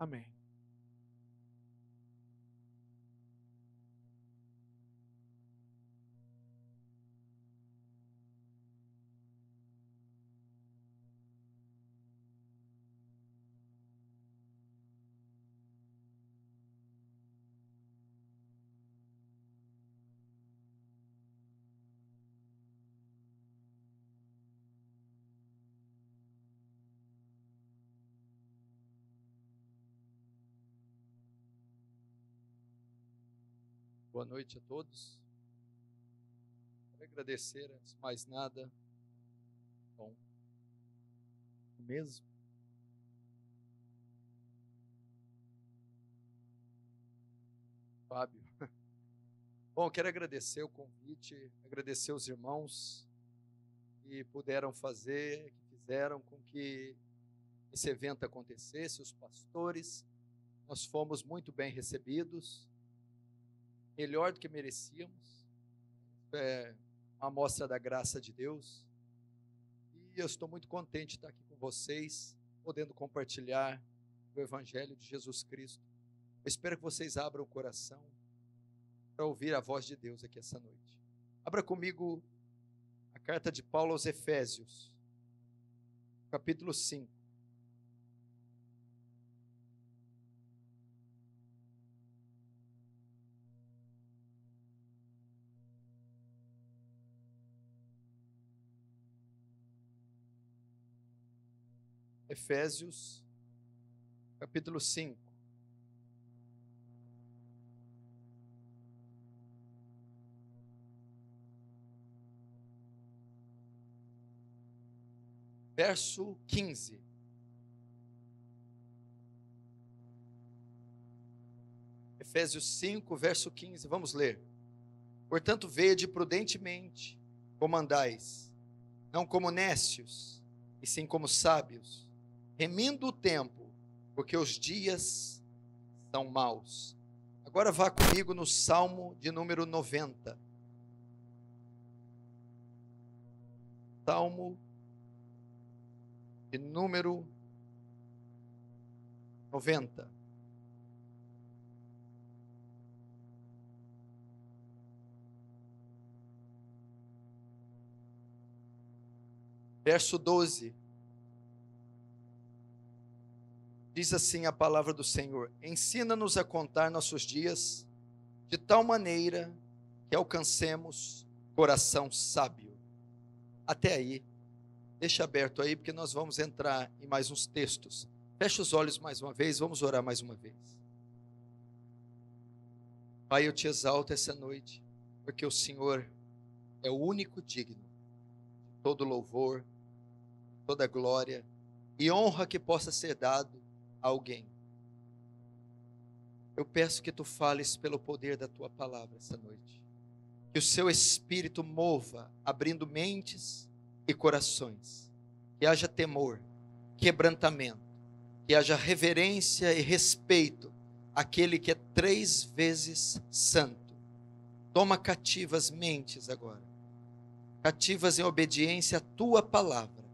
Amém. Boa noite a todos. Quero agradecer, antes de mais nada, bom, mesmo. Fábio. Bom, quero agradecer o convite, agradecer os irmãos que puderam fazer, que fizeram com que esse evento acontecesse, os pastores. Nós fomos muito bem recebidos, melhor do que merecíamos. É uma amostra da graça de Deus. E eu estou muito contente de estar aqui com vocês, podendo compartilhar o Evangelho de Jesus Cristo. Eu espero que vocês abram o coração para ouvir a voz de Deus aqui essa noite. Abra comigo a carta de Paulo aos Efésios, capítulo 5. Efésios, capítulo 5. Verso 15. Efésios 5, verso 15. Vamos ler. Portanto, vede prudentemente como andais, não como nécios, e sim como sábios, remindo o tempo, porque os dias são maus. Agora vá comigo no Salmo de número 90. Salmo de número 90. Verso 12. Diz assim a palavra do Senhor: ensina-nos a contar nossos dias de tal maneira que alcancemos coração sábio. Até aí, deixa aberto aí, porque nós vamos entrar em mais uns textos. Fecha os olhos mais uma vez, vamos orar mais uma vez. Pai, eu te exalto essa noite, porque o Senhor é o único digno de todo louvor, toda glória e honra que possa ser dado a alguém. Eu peço que tu fales pelo poder da tua palavra essa noite. Que o seu Espírito mova, abrindo mentes e corações. Que haja temor, quebrantamento, que haja reverência e respeito àquele que é 3 vezes santo. Toma cativas mentes agora, cativas em obediência à tua palavra.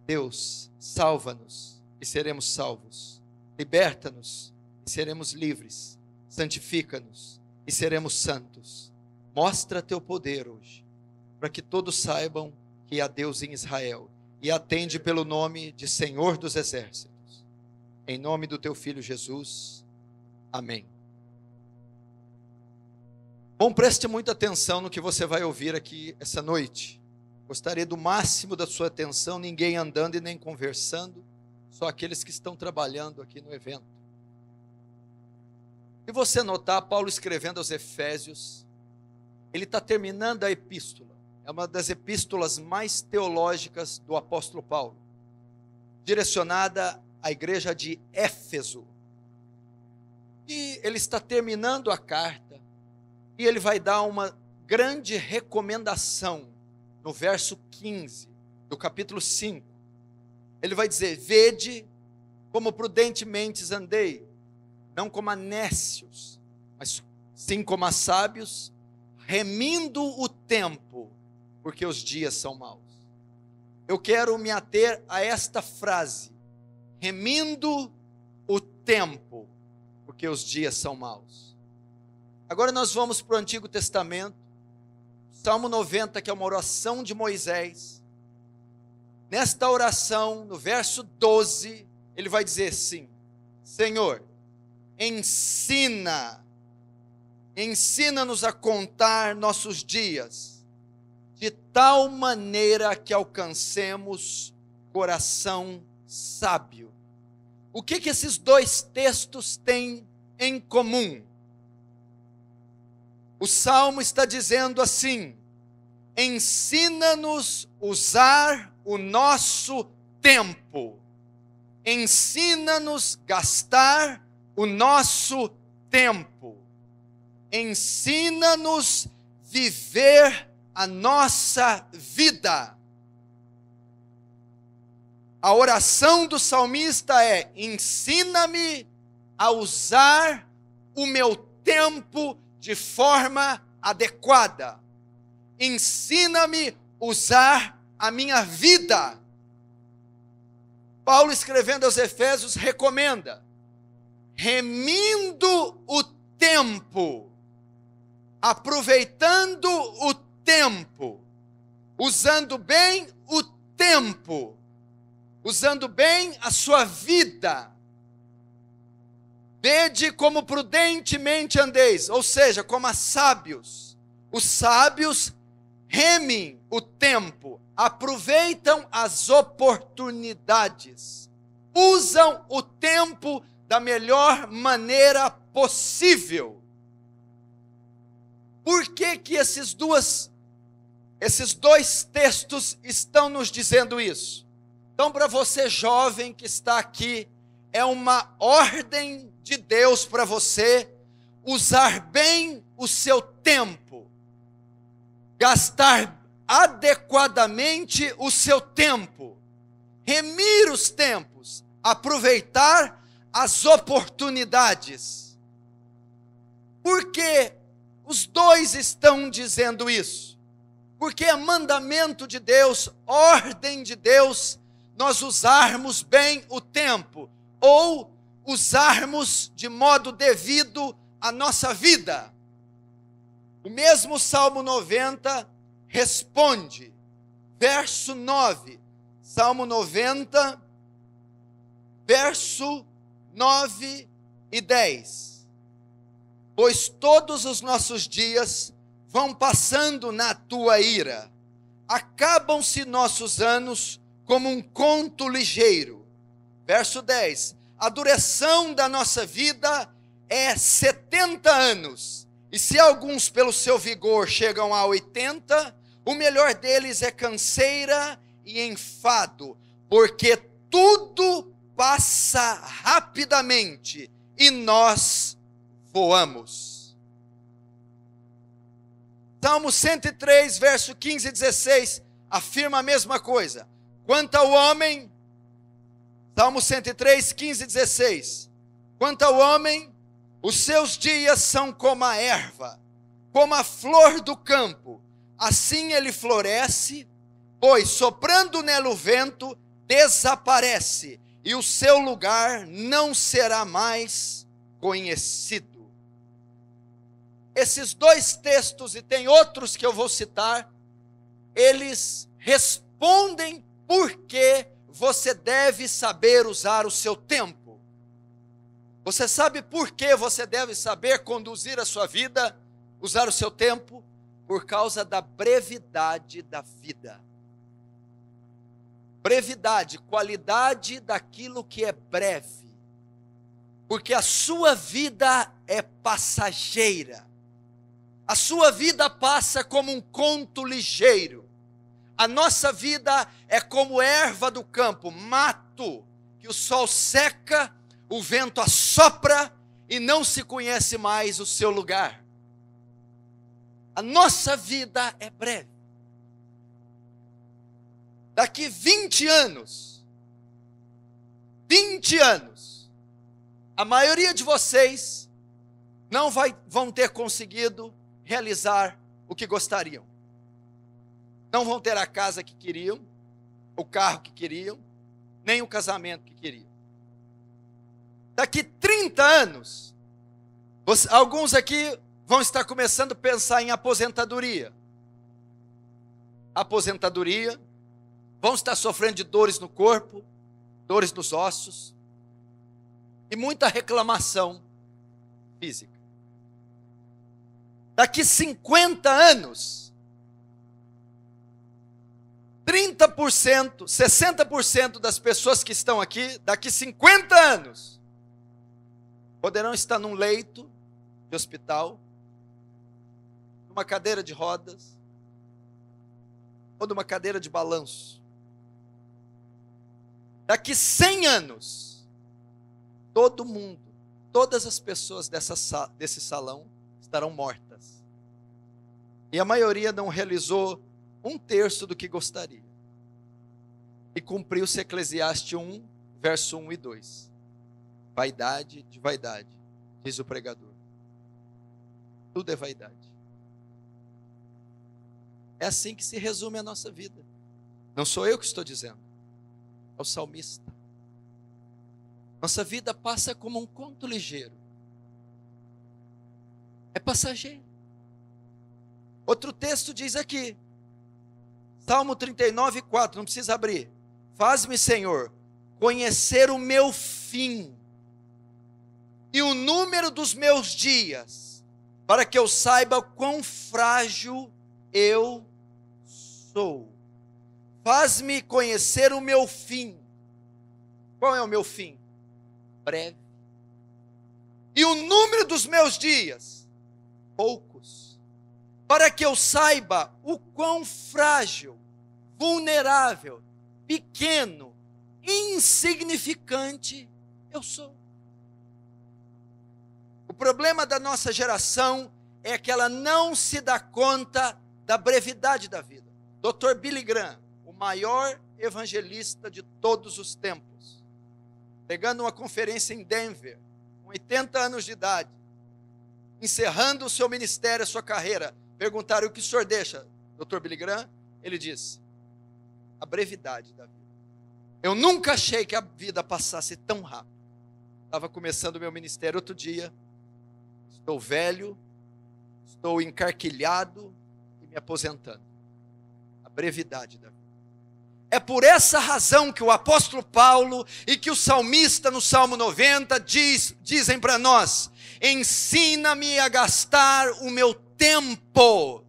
Deus, salva-nos e seremos salvos. Liberta-nos e seremos livres. Santifica-nos e seremos santos. Mostra teu poder hoje, para que todos saibam que há Deus em Israel, e atende pelo nome de Senhor dos Exércitos. Em nome do teu Filho Jesus. Amém. Bom, preste muita atenção no que você vai ouvir aqui essa noite. Gostaria do máximo da sua atenção, ninguém andando e nem conversando, só aqueles que estão trabalhando aqui no evento. Se você notar, Paulo escrevendo aos Efésios, ele está terminando a epístola. É uma das epístolas mais teológicas do apóstolo Paulo, direcionada à igreja de Éfeso. E ele está terminando a carta, e ele vai dar uma grande recomendação no verso 15 do capítulo 5. Ele vai dizer: vede como prudentemente andei, não como a nécios, mas sim como a sábios, remindo o tempo, porque os dias são maus. Eu quero me ater a esta frase: remindo o tempo, porque os dias são maus. Agora nós vamos para o Antigo Testamento, Salmo 90, que é uma oração de Moisés. Nesta oração, no verso 12, ele vai dizer assim: Senhor, ensina-nos a contar nossos dias, de tal maneira que alcancemos coração sábio. O que esses dois textos têm em comum? O Salmo está dizendo assim: ensina-nos a usar o nosso tempo. Ensina-nos a gastar o nosso tempo. Ensina-nos a viver a nossa vida. A oração do salmista é: ensina-me a usar o meu tempo de forma adequada. Ensina-me a usar a minha vida. Paulo, escrevendo aos Efésios, recomenda: remindo o tempo, aproveitando o tempo, usando bem o tempo, usando bem a sua vida. Vede como prudentemente andeis, ou seja, como a sábios. Os sábios remem o tempo, aproveitam as oportunidades, usam o tempo da melhor maneira possível. Por que esses dois textos estão nos dizendo isso? Então, para você jovem que está aqui, é uma ordem de Deus para você usar bem o seu tempo, gastar adequadamente o seu tempo, remir os tempos, aproveitar as oportunidades. Por que os dois estão dizendo isso? Porque é mandamento de Deus, ordem de Deus, nós usarmos bem o tempo, ou usarmos de modo devido a nossa vida. O mesmo Salmo 90 responde, verso 9, Salmo 90, verso 9 e 10. Pois todos os nossos dias vão passando na tua ira, acabam-se nossos anos como um conto ligeiro. Verso 10, a duração da nossa vida é 70 anos, e se alguns pelo seu vigor chegam a 80, o melhor deles é canseira e enfado, porque tudo passa rapidamente e nós voamos. Salmo 103, verso 15 e 16, afirma a mesma coisa. Quanto ao homem, Salmo 103, 15 e 16. Quanto ao homem, os seus dias são como a erva, como a flor do campo. Assim ele floresce, pois soprando nele o vento, desaparece, e o seu lugar não será mais conhecido. Esses dois textos, e tem outros que eu vou citar, eles respondem por que você deve saber usar o seu tempo. Você sabe por que você deve saber conduzir a sua vida, usar o seu tempo? Por causa da brevidade da vida. Brevidade, qualidade daquilo que é breve. Porque a sua vida é passageira. A sua vida passa como um conto ligeiro. A nossa vida é como erva do campo, mato, que o sol seca, o vento assopra e não se conhece mais o seu lugar. A nossa vida é breve. Daqui 20 anos, a maioria de vocês não vão ter conseguido realizar o que gostariam. Não vão ter a casa que queriam, o carro que queriam, nem o casamento que queriam. Daqui 30 anos, alguns aqui vão estar começando a pensar em aposentadoria. Aposentadoria, vão estar sofrendo de dores no corpo, dores nos ossos, e muita reclamação física. Daqui 50 anos, 30%, 60% das pessoas que estão aqui, daqui 50 anos, poderão estar num leito de hospital, numa cadeira de rodas, ou numa cadeira de balanço. Daqui 100 anos, todo mundo, todas as pessoas desse salão estarão mortas. E a maioria não realizou 1/3 do que gostaria. E cumpriu-se Eclesiastes 1, verso 1 e 2. Vaidade de vaidade, diz o pregador. Tudo é vaidade. É assim que se resume a nossa vida. Não sou eu que estou dizendo. É o salmista. Nossa vida passa como um conto ligeiro. É passageiro. Outro texto diz aqui, Salmo 39, 4, não precisa abrir. Faz-me, Senhor, conhecer o meu fim e o número dos meus dias, para que eu saiba quão frágil eu sou. Faz-me conhecer o meu fim. Qual é o meu fim? Breve. E o número dos meus dias? Poucos. Para que eu saiba o quão frágil, vulnerável, pequeno, insignificante eu sou. O problema da nossa geração é que ela não se dá conta da brevidade da vida. Dr. Billy Graham, o maior evangelista de todos os tempos, pegando uma conferência em Denver, com 80 anos de idade, encerrando o seu ministério, a sua carreira, perguntaram: o que o senhor deixa, Dr. Billy Graham? Ele disse: a brevidade da vida. Eu nunca achei que a vida passasse tão rápido. Estava começando o meu ministério outro dia, estou velho, estou encarquilhado e me aposentando. A brevidade da vida. É por essa razão que o apóstolo Paulo e que o salmista no Salmo 90 dizem para nós: ensina-me a gastar o meu tempo,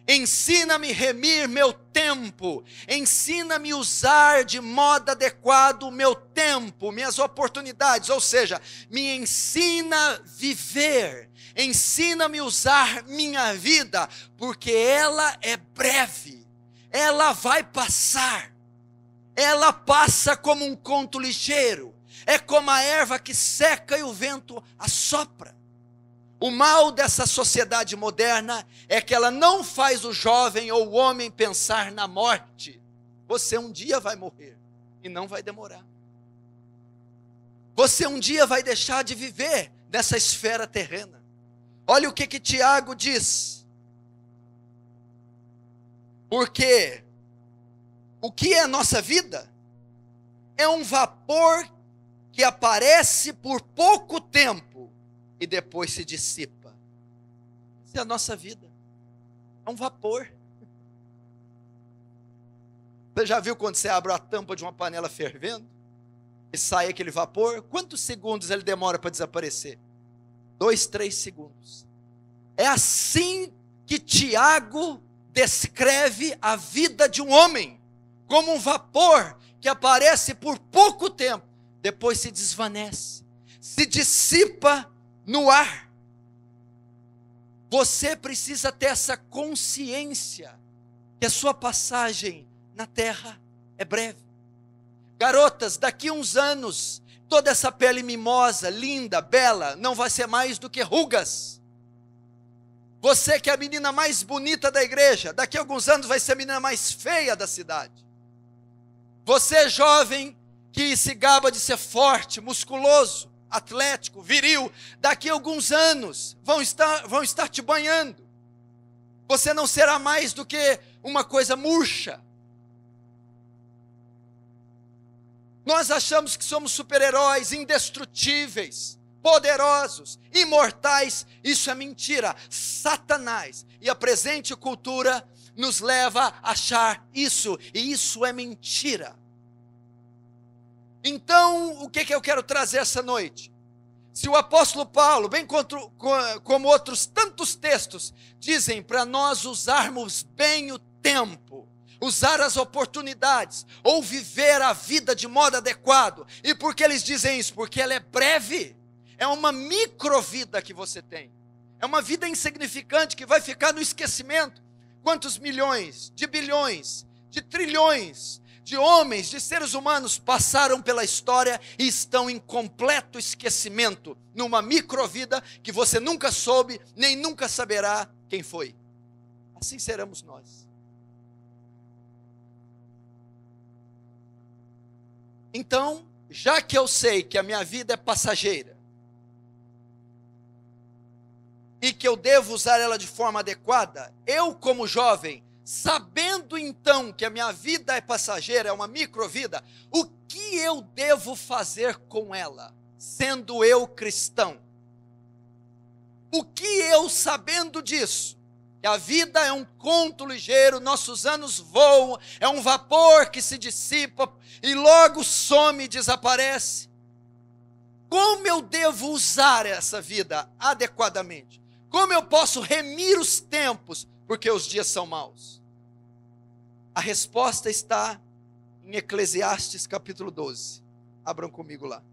ensina-me a remir meu tempo, ensina-me a usar de modo adequado o meu tempo, minhas oportunidades, ou seja, me ensina a viver, ensina-me a usar minha vida, porque ela é breve, ela vai passar, ela passa como um conto ligeiro, é como a erva que seca e o vento assopra. O mal dessa sociedade moderna é que ela não faz o jovem ou o homem pensar na morte. Você um dia vai morrer e não vai demorar. Você um dia vai deixar de viver nessa esfera terrena. Olha o que Tiago diz. Porque o que é a nossa vida? É um vapor que aparece por pouco tempo e depois se dissipa. Essa é a nossa vida. É um vapor. Você já viu quando você abre a tampa de uma panela fervendo e sai aquele vapor? Quantos segundos ele demora para desaparecer? 2, 3 segundos. É assim que Tiago descreve a vida de um homem, como um vapor que aparece por pouco tempo, depois se desvanece, se dissipa no ar. Você precisa ter essa consciência que a sua passagem na terra é breve. Garotas, daqui uns anos, toda essa pele mimosa, linda, bela, não vai ser mais do que rugas. Você que é a menina mais bonita da igreja, daqui a alguns anos vai ser a menina mais feia da cidade. Você jovem que se gaba de ser forte, musculoso, atlético, viril, daqui a alguns anos vão estar te banhando. Você não será mais do que uma coisa murcha. Nós achamos que somos super-heróis, indestrutíveis, poderosos, imortais. Isso é mentira. Satanás e a presente cultura nos leva a achar isso, e isso é mentira. Então, o que eu quero trazer essa noite? Se o apóstolo Paulo, bem como outros tantos textos, dizem para nós usarmos bem o tempo, usar as oportunidades, ou viver a vida de modo adequado. E por que eles dizem isso? Porque ela é breve, é uma microvida que você tem, é uma vida insignificante que vai ficar no esquecimento. Quantos milhões, de bilhões, de trilhões, de homens, de seres humanos passaram pela história e estão em completo esquecimento, numa microvida que você nunca soube, nem nunca saberá quem foi. Assim seremos nós. Então, já que eu sei que a minha vida é passageira, e que eu devo usar ela de forma adequada, eu como jovem, sabendo então que a minha vida é passageira, é uma microvida, o que eu devo fazer com ela, sendo eu cristão? O que eu, sabendo disso, que a vida é um conto ligeiro, nossos anos voam, é um vapor que se dissipa e logo some e desaparece, como eu devo usar essa vida adequadamente? Como eu posso remir os tempos, porque os dias são maus? A resposta está em Eclesiastes capítulo 12. Abram comigo lá.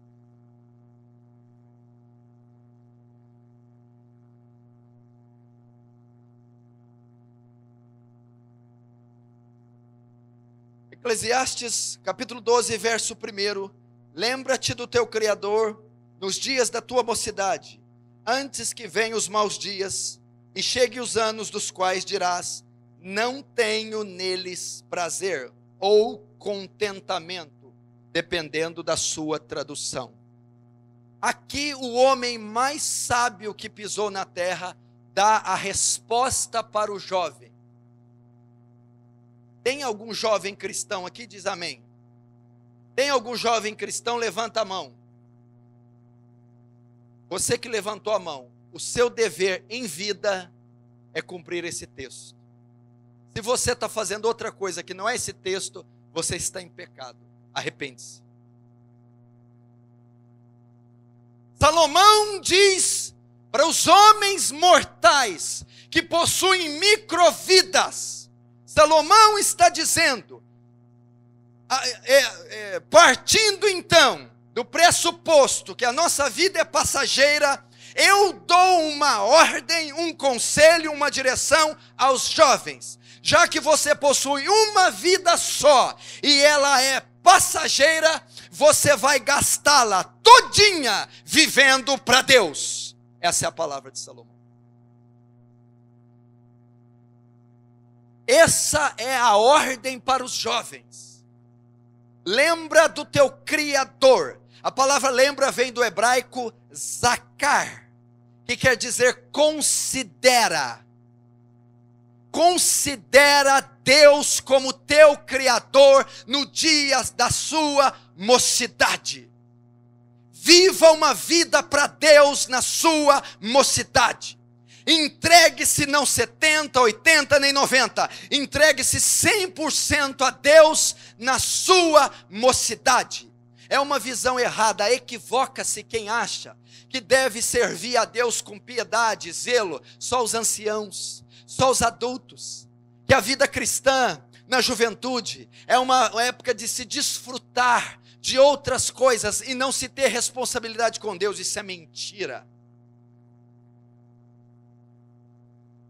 Eclesiastes capítulo 12, verso 1. Lembra-te do teu Criador nos dias da tua mocidade, antes que venham os maus dias e cheguem os anos dos quais dirás: não tenho neles prazer, ou contentamento, dependendo da sua tradução. Aqui o homem mais sábio que pisou na terra dá a resposta para o jovem. Tem algum jovem cristão aqui? Diz amém. Tem algum jovem cristão? Levanta a mão. Você que levantou a mão, o seu dever em vida é cumprir esse texto. Se você está fazendo outra coisa que não é esse texto, você está em pecado. Arrepende-se. Salomão diz para os homens mortais que possuem microvidas. Salomão está dizendo, partindo então do pressuposto que a nossa vida é passageira, eu dou uma ordem, um conselho, uma direção aos jovens. Já que você possui uma vida só e ela é passageira, você vai gastá-la todinha vivendo para Deus. Essa é a palavra de Salomão. Essa é a ordem para os jovens. Lembra do teu Criador. A palavra lembra vem do hebraico zakar, que quer dizer considera. Considera Deus como teu Criador no dia da sua mocidade. Viva uma vida para Deus na sua mocidade. Entregue-se não 70, 80, nem 90. Entregue-se 100% a Deus na sua mocidade. É uma visão errada, equivoca-se quem acha que deve servir a Deus com piedade, zelo, só os anciãos, só os adultos. Que a vida cristã na juventude é uma época de se desfrutar de outras coisas e não se ter responsabilidade com Deus. Isso é mentira.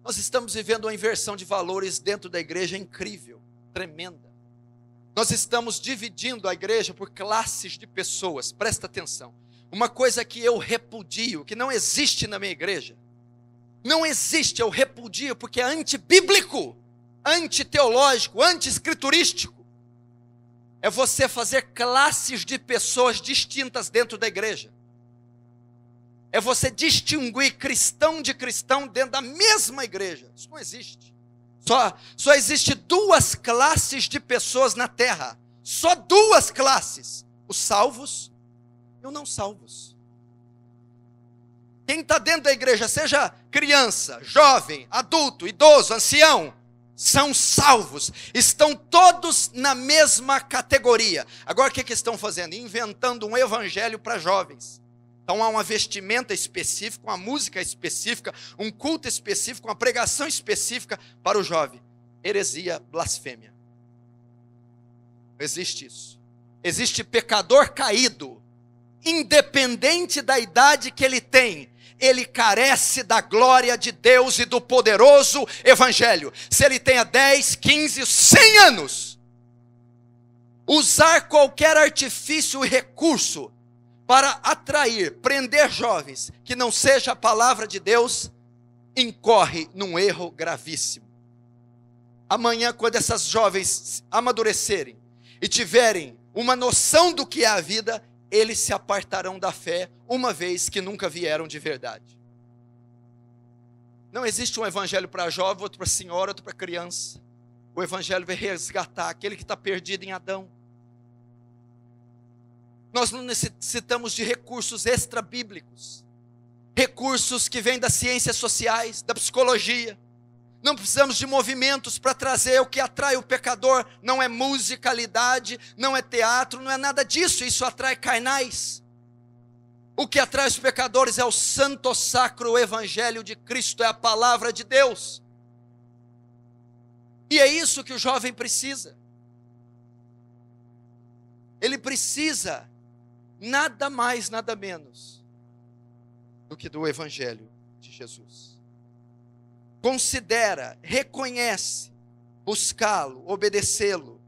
Nós estamos vivendo uma inversão de valores dentro da igreja incrível, tremenda. Nós estamos dividindo a igreja por classes de pessoas. Presta atenção. Uma coisa que eu repudio, que não existe na minha igreja. Não existe, eu repudio porque é antibíblico, antiteológico, anti-escriturístico. É você fazer classes de pessoas distintas dentro da igreja. É você distinguir cristão de cristão dentro da mesma igreja. Isso não existe. Só existe duas classes de pessoas na terra. Só duas classes. os salvos e os não salvos. Quem está dentro da igreja, seja criança, jovem, adulto, idoso, ancião, são salvos, estão todos na mesma categoria. Agora o que estão fazendo? Inventando um evangelho para jovens. Então há uma vestimenta específica, uma música específica, um culto específico, uma pregação específica para o jovem. Heresia, blasfêmia. Não existe isso. Existe pecador caído, independente da idade que ele tem, ele carece da glória de Deus e do poderoso evangelho. Se ele tenha 10, 15, 100 anos, usar qualquer artifício e recurso para atrair, prender jovens, que não seja a palavra de Deus, incorre num erro gravíssimo. Amanhã, quando essas jovens amadurecerem e tiverem uma noção do que é a vida, eles se apartarão da fé, uma vez que nunca vieram de verdade. Não existe um evangelho para jovem, outro para senhora, outro para criança. O evangelho vai resgatar aquele que está perdido em Adão. Nós não necessitamos de recursos extra-bíblicos, recursos que vêm das ciências sociais, da psicologia. Não precisamos de movimentos para trazer o que atrai o pecador. Não é musicalidade, não é teatro, não é nada disso. Isso atrai carnais. O que atrai os pecadores é o santo sacro evangelho de Cristo, é a palavra de Deus. E é isso que o jovem precisa. Ele precisa nada mais, nada menos do que do evangelho de Jesus. Considera, reconhece, buscá-lo, obedecê-lo.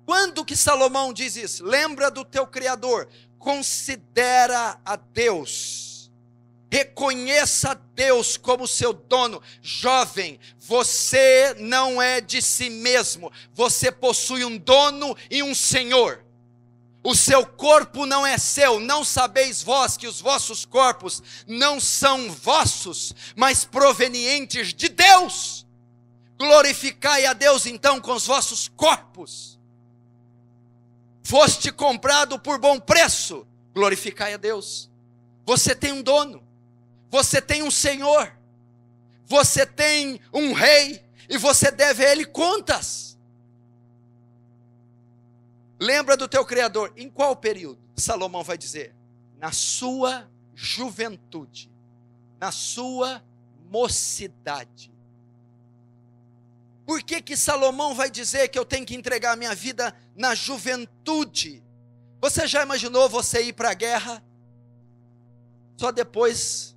Quando que Salomão diz isso? Lembra do teu Criador, considera a Deus, reconheça a Deus como seu dono. Jovem, você não é de si mesmo, você possui um dono e um Senhor. O seu corpo não é seu, não sabeis vós que os vossos corpos não são vossos, mas provenientes de Deus. Glorificai a Deus então com os vossos corpos. Foste comprado por bom preço, glorificai a Deus. Você tem um dono, você tem um Senhor, você tem um rei, e você deve a Ele contas. Lembra do teu Criador. Em qual período? Salomão vai dizer: na sua juventude, na sua mocidade. Por que Salomão vai dizer que eu tenho que entregar a minha vida na juventude? Você já imaginou você ir para a guerra só depois,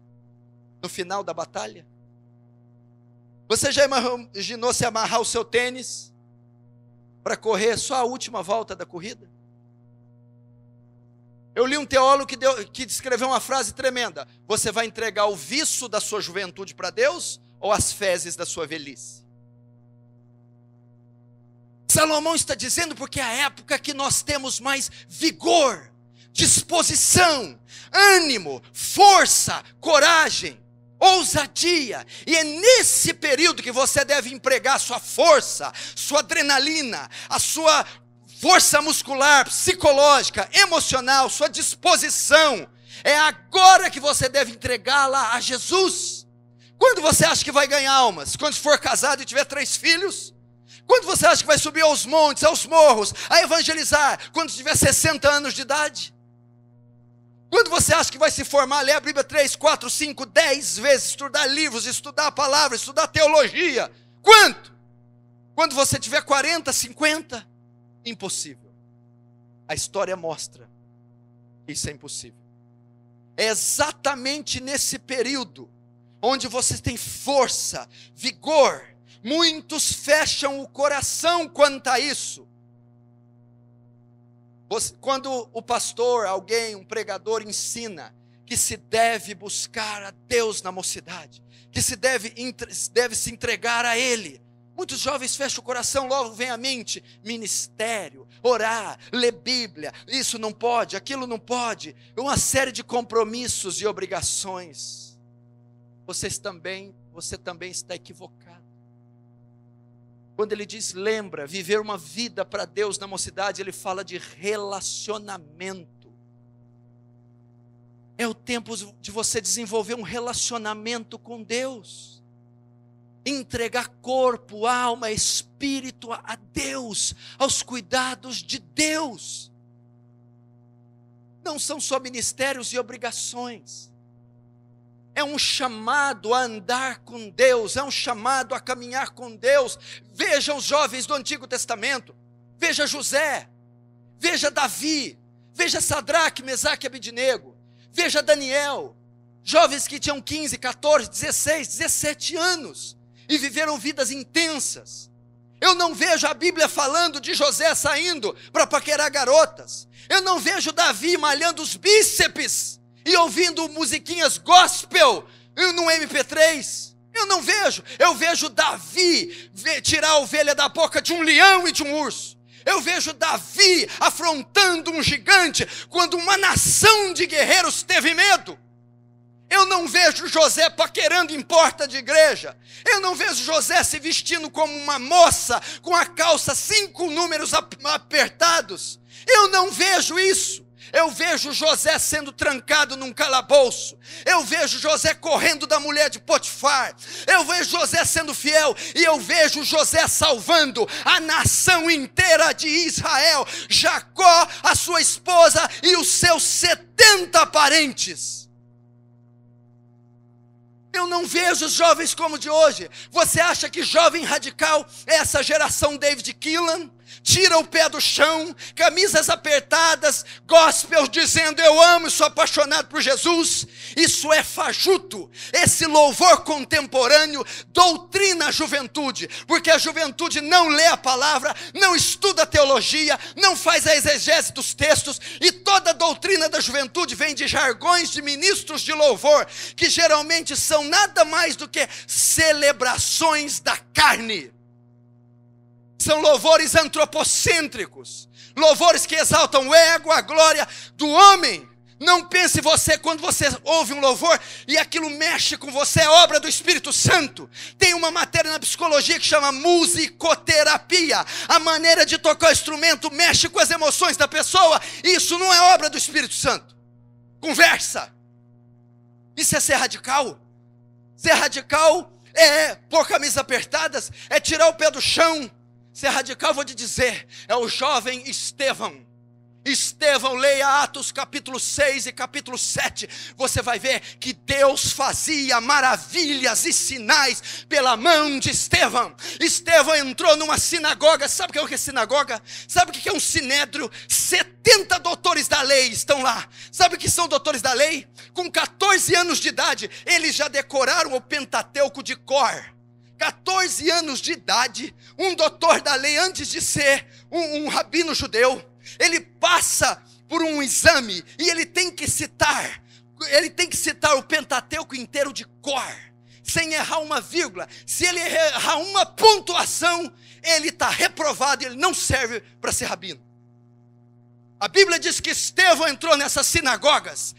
no final da batalha? Você já imaginou se amarrar o seu tênis para correr só a última volta da corrida? Eu li um teólogo que descreveu uma frase tremenda: você vai entregar o viço da sua juventude para Deus ou as fezes da sua velhice? Salomão está dizendo porque é a época que nós temos mais vigor, disposição, ânimo, força, coragem, ousadia, e é nesse período que você deve empregar sua força, sua adrenalina, a sua força muscular, psicológica, emocional, sua disposição. É agora que você deve entregá-la a Jesus. Quando você acha que vai ganhar almas? Quando for casado e tiver 3 filhos? Quando você acha que vai subir aos montes, aos morros, a evangelizar? Quando tiver 60 anos de idade? Quando você acha que vai se formar, ler a Bíblia 3, 4, 5, 10 vezes, estudar livros, estudar a palavra, estudar teologia? Quanto? Quando você tiver 40, 50? Impossível. A história mostra que isso é impossível. É exatamente nesse período onde você tem força, vigor. Muitos fecham o coração quanto a isso. Quando o pastor, alguém, um pregador ensina que se deve buscar a Deus na mocidade, que se deve se entregar a Ele, muitos jovens fecham o coração, logo vem à mente ministério, orar, ler Bíblia, isso não pode, aquilo não pode, uma série de compromissos e obrigações. Você também está equivocado. Quando ele diz lembra, viver uma vida para Deus na mocidade, ele fala de relacionamento. É o tempo de você desenvolver um relacionamento com Deus. Entregar corpo, alma, espírito a Deus, aos cuidados de Deus. Não são só ministérios e obrigações. É um chamado a andar com Deus, é um chamado a caminhar com Deus. Veja os jovens do Antigo Testamento, veja José, veja Davi, veja Sadraque, Mesaque e Abednego, veja Daniel, jovens que tinham 15, 14, 16, 17 anos e viveram vidas intensas. Eu não vejo a Bíblia falando de José saindo para paquerar garotas. Eu não vejo Davi malhando os bíceps e ouvindo musiquinhas gospel no MP3. Eu não vejo. Eu vejo Davi tirar a ovelha da boca de um leão e de um urso. Eu vejo Davi afrontando um gigante quando uma nação de guerreiros teve medo. Eu não vejo José paquerando em porta de igreja. Eu não vejo José se vestindo como uma moça com a calça 5 números apertados. Eu não vejo isso. Eu vejo José sendo trancado num calabouço. Eu vejo José correndo da mulher de Potifar. Eu vejo José sendo fiel. E eu vejo José salvando a nação inteira de Israel. Jacó, a sua esposa e os seus 70 parentes. Eu não vejo os jovens como de hoje. Você acha que jovem radical é essa geração David Keelan? Tira o pé do chão, camisas apertadas, gospel dizendo eu amo e sou apaixonado por Jesus. Isso é fajuto. Esse louvor contemporâneo doutrina a juventude, porque a juventude não lê a palavra, não estuda a teologia, não faz a exegese dos textos, e toda a doutrina da juventude vem de jargões de ministros de louvor, que geralmente são nada mais do que celebrações da carne. São louvores antropocêntricos, louvores que exaltam o ego, a glória do homem. Não pense você, quando você ouve um louvor e aquilo mexe com você, é obra do Espírito Santo. Tem uma matéria na psicologia que chama musicoterapia. A maneira de tocar o instrumento mexe com as emoções da pessoa. Isso não é obra do Espírito Santo. Conversa. Isso é ser radical. Ser radical é pôr camisas apertadas, é tirar o pé do chão. Ser radical, vou te dizer, é o jovem Estevão. Estevão, leia Atos capítulo 6 e capítulo 7, você vai ver que Deus fazia maravilhas e sinais pela mão de Estevão. Estevão entrou numa sinagoga. Sabe o que é sinagoga? Sabe o que é um sinédrio? 70 doutores da lei estão lá. Sabe o que são doutores da lei? Com 14 anos de idade, eles já decoraram o Pentateuco de cor. 14 anos de idade, um doutor da lei, antes de ser um rabino judeu, ele passa por um exame e ele tem que citar o Pentateuco inteiro de cor, sem errar uma vírgula. Se ele errar uma pontuação, ele está reprovado, ele não serve para ser rabino. A Bíblia diz que Estevão entrou nessas sinagogas.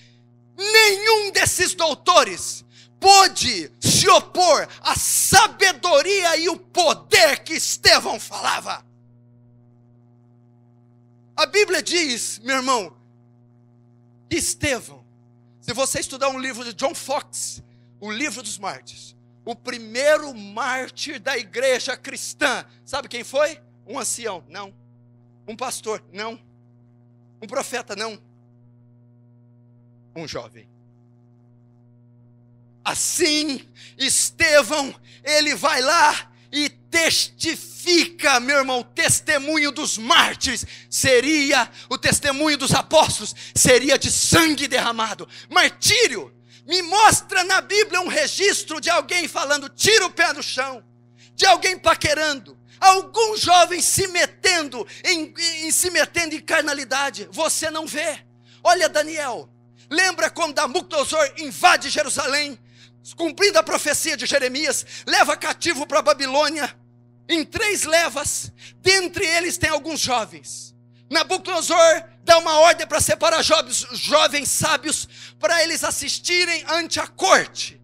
Nenhum desses doutores pôde se opor à sabedoria e o poder que Estevão falava. A Bíblia diz, meu irmão, que Estevão, se você estudar um livro de John Fox, o livro dos mártires, o primeiro mártir da igreja cristã, sabe quem foi? Um ancião? Não. Um pastor? Não. Um profeta? Não. Um jovem. Assim, Estevão, ele vai lá e testifica, meu irmão, o testemunho dos mártires seria, o testemunho dos apóstolos seria de sangue derramado. Martírio, me mostra na Bíblia um registro de alguém falando, tira o pé do chão, de alguém paquerando, algum jovem se metendo em carnalidade. Você não vê. Olha Daniel, lembra quando Nabucodonosor invade Jerusalém, cumprindo a profecia de Jeremias, leva cativo para a Babilônia, em 3 levas, dentre eles tem alguns jovens. Nabucodonosor dá uma ordem para separar jovens sábios, para eles assistirem ante a corte,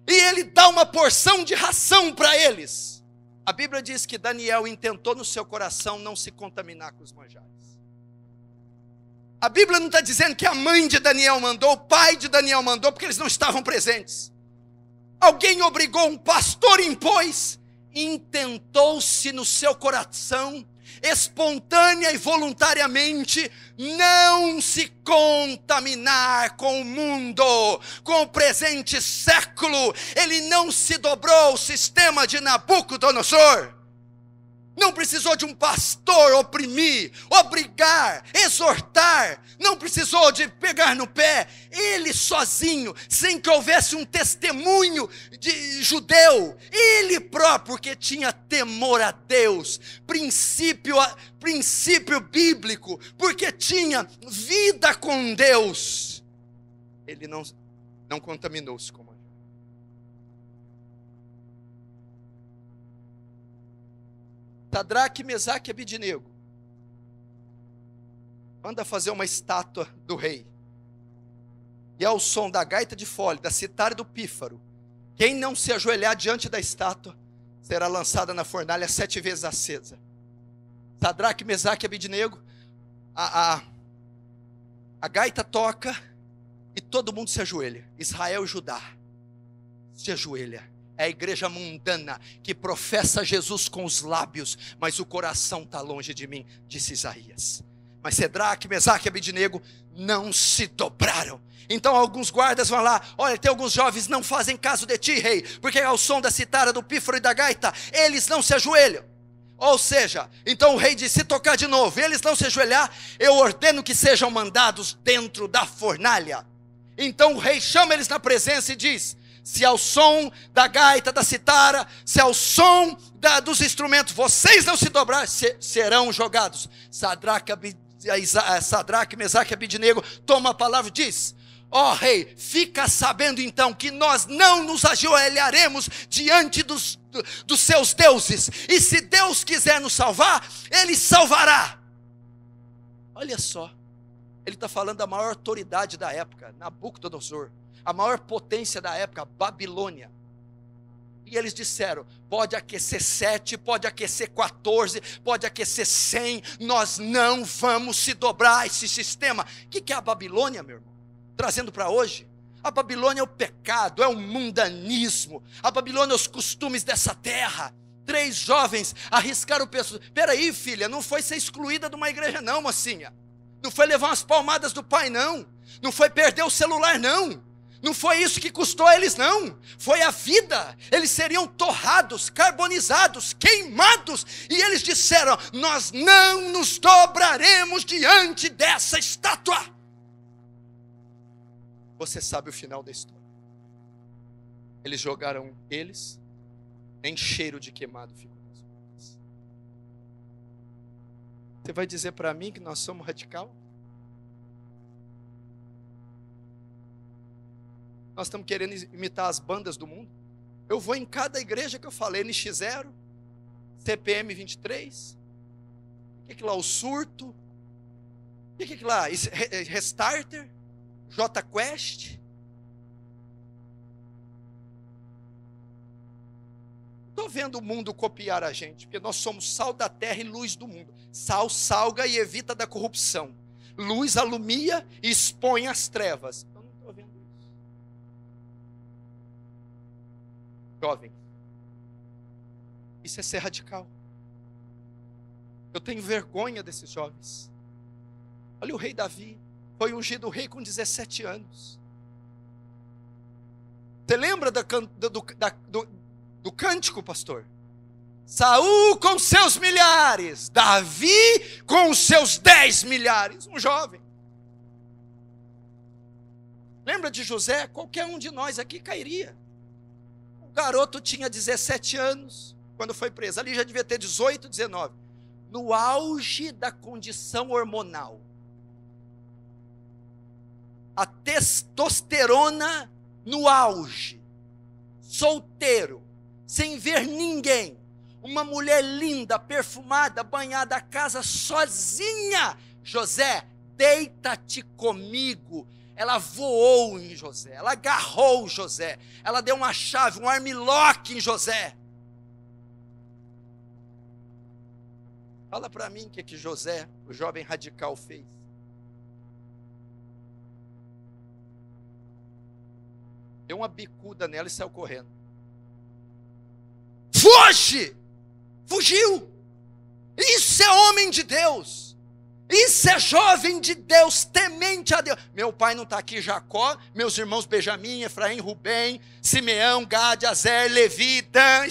e ele dá uma porção de ração para eles. A Bíblia diz que Daniel intentou no seu coração não se contaminar com os manjares. A Bíblia não está dizendo que a mãe de Daniel mandou, o pai de Daniel mandou, porque eles não estavam presentes. Alguém obrigou, um pastor impôs. Intentou-se no seu coração, espontânea e voluntariamente, não se contaminar com o mundo, com o presente século. Ele não se dobrou ao sistema de Nabucodonosor. Não precisou de um pastor oprimir, obrigar, exortar. Não precisou de pegar no pé. Ele sozinho, sem que houvesse um testemunho de judeu. Ele próprio, porque tinha temor a Deus. Princípio bíblico. Porque tinha vida com Deus. Ele não contaminou-se com manjar. Sadraque, Mesaque e Abidnego manda fazer uma estátua do rei. E ao som da gaita de fole, da citara e do pífaro, quem não se ajoelhar diante da estátua será lançada na fornalha 7 vezes acesa. Sadraque, Mesaque e Abidnego, a gaita toca e todo mundo se ajoelha. Israel e Judá se ajoelha. É a igreja mundana que professa Jesus com os lábios, mas o coração está longe de mim, disse Isaías. Mas Sadraque, Mesaque e Abidnego não se dobraram. Então alguns guardas vão lá, olha, tem alguns jovens, não fazem caso de ti, rei, porque ao som da citara, do pífaro e da gaita, eles não se ajoelham. Ou seja, então o rei disse, se tocar de novo, e eles não se ajoelhar, eu ordeno que sejam mandados dentro da fornalha. Então o rei chama eles na presença e diz, se ao som da gaita, da citara, se ao som dos instrumentos, vocês não se dobrarem, serão jogados. Sadraque, Mesaque e Abidnego toma a palavra e diz, ó rei, fica sabendo então que nós não nos ajoelharemos diante dos seus deuses, e se Deus quiser nos salvar, Ele salvará. Olha só, ele está falando da maior autoridade da época, Nabucodonosor, a maior potência da época, Babilônia. E eles disseram, pode aquecer 7, pode aquecer 14, pode aquecer 100, nós não vamos se dobrar a esse sistema. O que é a Babilônia, meu irmão? Trazendo para hoje, a Babilônia é o pecado, é o mundanismo, a Babilônia é os costumes dessa terra. 3 jovens arriscaram o pescoço. Peraí, filha, não foi ser excluída de uma igreja não, mocinha. Não foi levar umas palmadas do pai não. Não foi perder o celular não. Não foi isso que custou a eles não. Foi a vida. Eles seriam torrados, carbonizados, queimados. E eles disseram, nós não nos dobraremos diante dessa estátua. Você sabe o final da história. Eles jogaram eles, nem cheiro de queimado ficou nas roupas. Você vai dizer para mim que nós somos radical? Nós estamos querendo imitar as bandas do mundo? Eu vou em cada igreja que eu falei, NX0, CPM 23, o que é lá? O Surto, o que é lá? Restarter, JQuest. Estou vendo o mundo copiar a gente, porque nós somos sal da terra e luz do mundo. Sal salga e evita da corrupção. Luz alumia e expõe as trevas. Eu não estou vendo isso. Jovem, isso é ser radical. Eu tenho vergonha desses jovens. Olha o rei Davi, foi ungido rei com 17 anos. Você lembra do cântico, pastor? Saul com seus milhares, Davi com os seus 10 milhares, um jovem. Lembra de José? Qualquer um de nós aqui cairia. O garoto tinha 17 anos quando foi preso, ali já devia ter 18, 19, no auge da condição hormonal. A testosterona no auge, solteiro, sem ver ninguém, uma mulher linda, perfumada, banhada a casa sozinha. José, deita-te comigo. Ela voou em José, ela agarrou José, ela deu uma chave, um armlock em José. Fala para mim o que José, o jovem radical, fez. Deu uma bicuda nela e saiu correndo. Foge! Fugiu! Isso é homem de Deus. Isso é jovem de Deus, temente a Deus. Meu pai não está aqui, Jacó. Meus irmãos Benjamim, Efraim, Rubem, Simeão, Gade, Azer, Levi, Dan,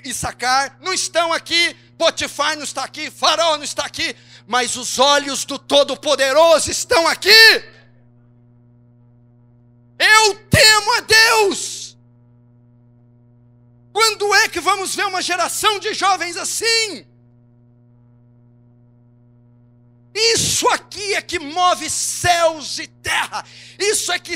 Issacar não estão aqui. Potifar não está aqui, Faraó não está aqui. Mas os olhos do Todo-Poderoso estão aqui. Eu temo a Deus. Quando é que vamos ver uma geração de jovens assim? Isso aqui é que move céus e terra. Isso é que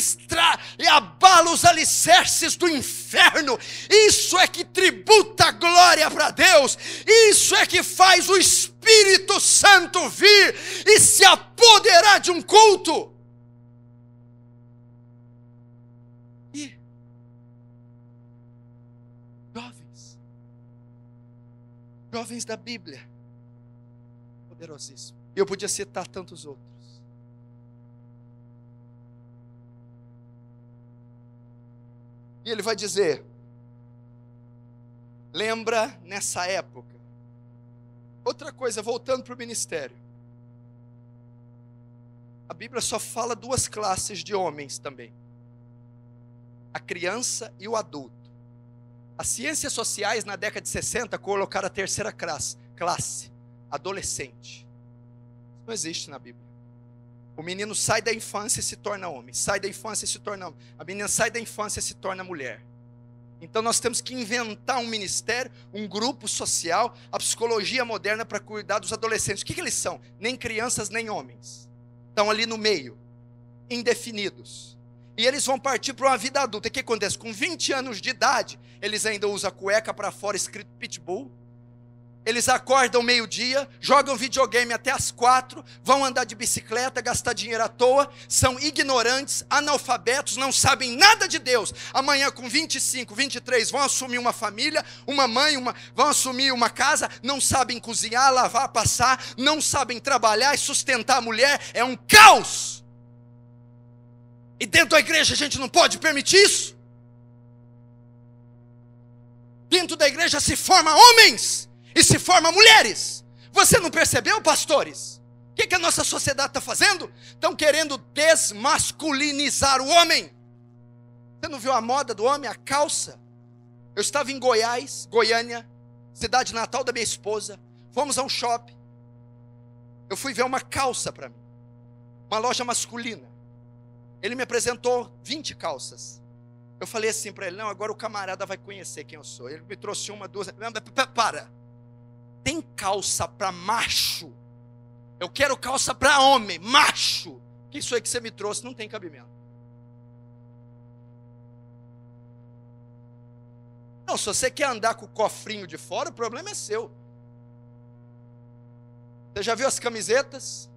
e abala os alicerces do inferno. Isso é que tributa a glória para Deus. Isso é que faz o Espírito Santo vir e se apoderar de um culto. E jovens da Bíblia, poderosíssimo. E eu podia citar tantos outros. E ele vai dizer, lembra nessa época. Outra coisa, voltando para o ministério. A Bíblia só fala duas classes de homens também. A criança e o adulto. As ciências sociais na década de 60 colocaram a terceira classe, adolescente. Não existe na Bíblia. O menino sai da infância e se torna homem. Sai da infância e se torna homem. A menina sai da infância e se torna mulher. Então nós temos que inventar um ministério, um grupo social, a psicologia moderna para cuidar dos adolescentes. O que eles são? Nem crianças, nem homens. Estão ali no meio, indefinidos. E eles vão partir para uma vida adulta. E o que acontece? Com 20 anos de idade, eles ainda usam a cueca para fora escrito pitbull. Eles acordam meio-dia, jogam videogame até as 4, vão andar de bicicleta, gastar dinheiro à toa, são ignorantes, analfabetos, não sabem nada de Deus. Amanhã com 25, 23 vão assumir uma família, uma mãe, vão assumir uma casa, não sabem cozinhar, lavar, passar, não sabem trabalhar e sustentar a mulher, é um caos. E dentro da igreja a gente não pode permitir isso. Dentro da igreja se forma homens e se forma mulheres. Você não percebeu, pastores? O que a nossa sociedade está fazendo? Estão querendo desmasculinizar o homem. Você não viu a moda do homem? A calça. Eu estava em Goiás, Goiânia, cidade natal da minha esposa. Fomos a um shopping. Eu fui ver uma calça para mim. Uma loja masculina. Ele me apresentou 20 calças. Eu falei assim para ele, não, agora o camarada vai conhecer quem eu sou. Ele me trouxe uma, duas, para. Tem calça para macho? Eu quero calça para homem, macho. Que isso aí que você me trouxe não tem cabimento. Não, se você quer andar com o cofrinho de fora, o problema é seu. Você já viu as camisetas?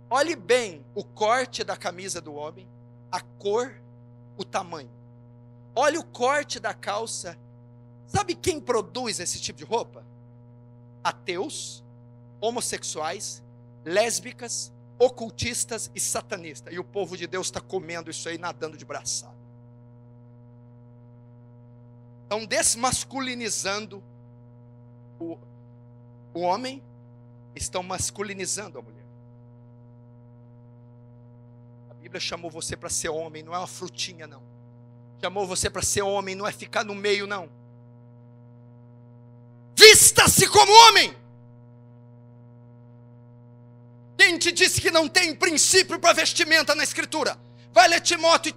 Olhe bem o corte da camisa do homem, a cor, o tamanho. Olhe o corte da calça. Sabe quem produz esse tipo de roupa? Ateus, homossexuais, lésbicas, ocultistas e satanistas. E o povo de Deus está comendo isso aí, nadando de braçada. Estão desmasculinizando o homem, estão masculinizando a mulher. A Bíblia chamou você para ser homem, não é uma frutinha não. Chamou você para ser homem, não é ficar no meio não. Vista-se como homem. Quem te disse que não tem princípio para vestimenta na Escritura? Vai ler Timóteo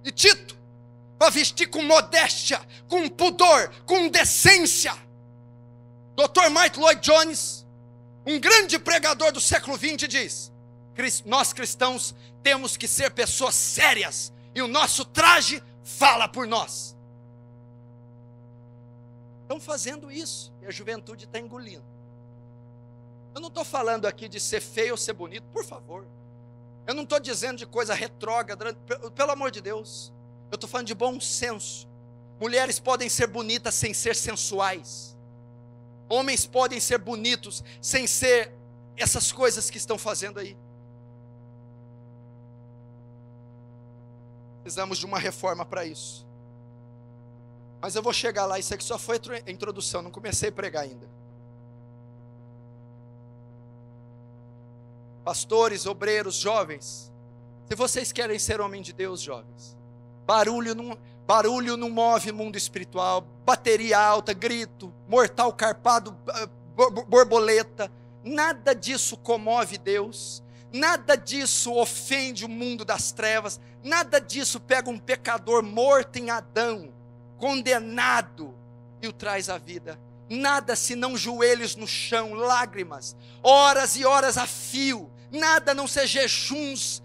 e Tito, para vestir com modéstia, com pudor, com decência. Dr. Martin Lloyd Jones, um grande pregador do século XX, diz: nós cristãos temos que ser pessoas sérias, e o nosso traje fala por nós. Estão fazendo isso, e a juventude está engolindo. Eu não estou falando aqui de ser feio ou ser bonito, por favor. Eu não estou dizendo de coisa retrógrada, pelo amor de Deus. Eu estou falando de bom senso. Mulheres podem ser bonitas sem ser sensuais. Homens podem ser bonitos sem ser essas coisas que estão fazendo aí. Precisamos de uma reforma para isso. Mas eu vou chegar lá, isso aqui só foi a introdução, não comecei a pregar ainda. Pastores, obreiros, jovens, se vocês querem ser homem de Deus, jovens, barulho não move mundo espiritual, bateria alta, grito, mortal carpado, borboleta, nada disso comove Deus, nada disso ofende o mundo das trevas, nada disso pega um pecador morto em Adão, condenado, e o traz à vida. Nada senão joelhos no chão, lágrimas, horas e horas a fio, nada a não ser jejuns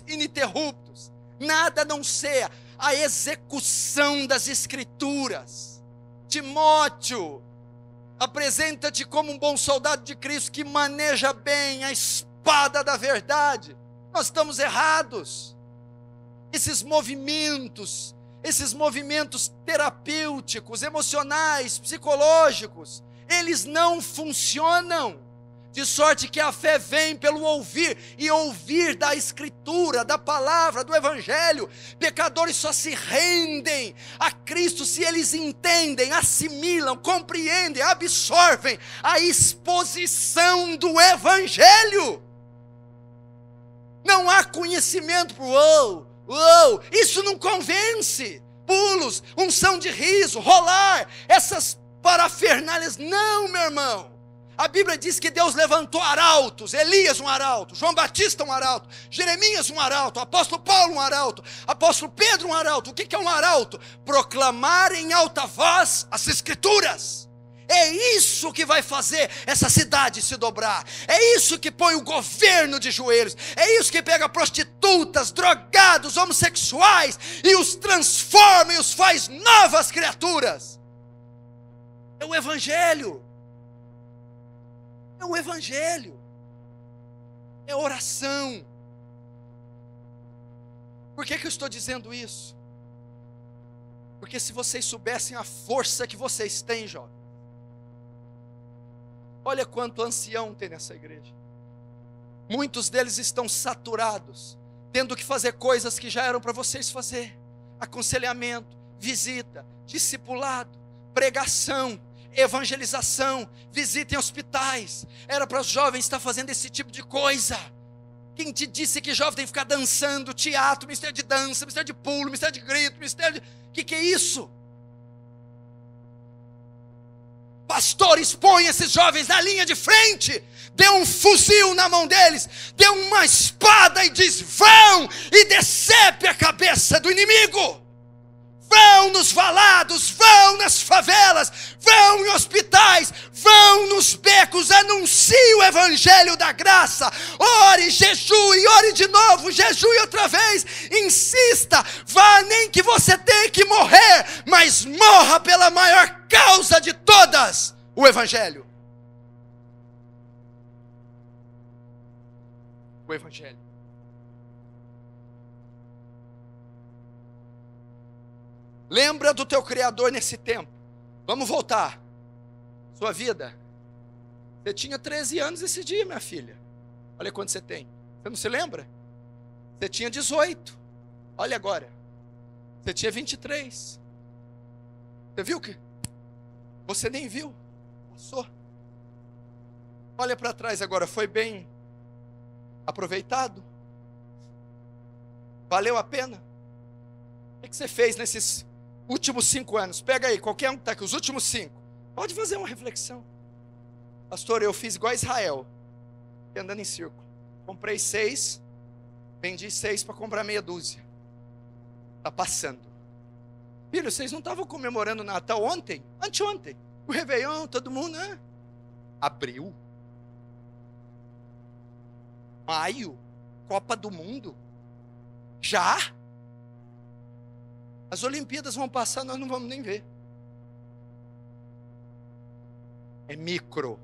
ininterruptos, nada a não ser a execução das Escrituras. Timóteo, apresenta-te como um bom soldado de Cristo que maneja bem a espada da verdade. Nós estamos errados. Esses movimentos terapêuticos, emocionais, psicológicos, eles não funcionam. De sorte que a fé vem pelo ouvir, e ouvir da Escritura, da palavra, do Evangelho. Pecadores só se rendem a Cristo se eles entendem, assimilam, compreendem, absorvem a exposição do Evangelho. Não há conhecimento para isso não convence. Pulos, unção de riso, rolar, essas parafernálias, não, meu irmão. A Bíblia diz que Deus levantou arautos, Elias um arauto, João Batista um arauto, Jeremias um arauto, apóstolo Paulo um arauto, apóstolo Pedro um arauto. O que é um arauto? Proclamar em alta voz as Escrituras. É isso que vai fazer essa cidade se dobrar. É isso que põe o governo de joelhos. É isso que pega prostitutas, drogados, homossexuais e os transforma e os faz novas criaturas. É o Evangelho. É o Evangelho. É oração. Por que eu estou dizendo isso? Porque se vocês soubessem a força que vocês têm, jovem. Olha quanto ancião tem nessa igreja. Muitos deles estão saturados, tendo que fazer coisas que já eram para vocês fazer. Aconselhamento, visita, discipulado, pregação, evangelização, visita em hospitais. Era para os jovens estar fazendo esse tipo de coisa. Quem te disse que jovem tem que ficar dançando, teatro, mistério de dança, mistério de pulo, mistério de grito, mistério de... que é isso? Pastores, põe esses jovens na linha de frente, dê um fuzil na mão deles, dê uma espada e diz, vão e decepe a cabeça do inimigo. Vão nos valados, vão nas favelas, vão em hospitais, vão nos becos, anuncie o Evangelho da graça, ore, jejue, ore de novo, jejue outra vez, insista, vá nem que você tenha que morrer, mas morra pela maior causa de todas, o Evangelho. O Evangelho. Lembra do teu Criador nesse tempo. Vamos voltar. Sua vida. Você tinha 13 anos esse dia, minha filha. Olha quanto você tem. Você não se lembra? Você tinha 18. Olha agora. Você tinha 23. Você viu que? Você nem viu. Passou. Olha para trás agora. Foi bem aproveitado? Valeu a pena? O que você fez nesses últimos 5 anos? Pega aí, qualquer um que está aqui, os últimos 5. Pode fazer uma reflexão. Pastor, eu fiz igual a Israel, andando em círculo. Comprei 6, vendi 6 para comprar meia dúzia. Está passando. Filho, vocês não estavam comemorando o Natal ontem? Anteontem. O Réveillon, todo mundo, né? Abril. Maio. Copa do Mundo. Já? As Olimpíadas vão passar, nós não vamos nem ver. É micro,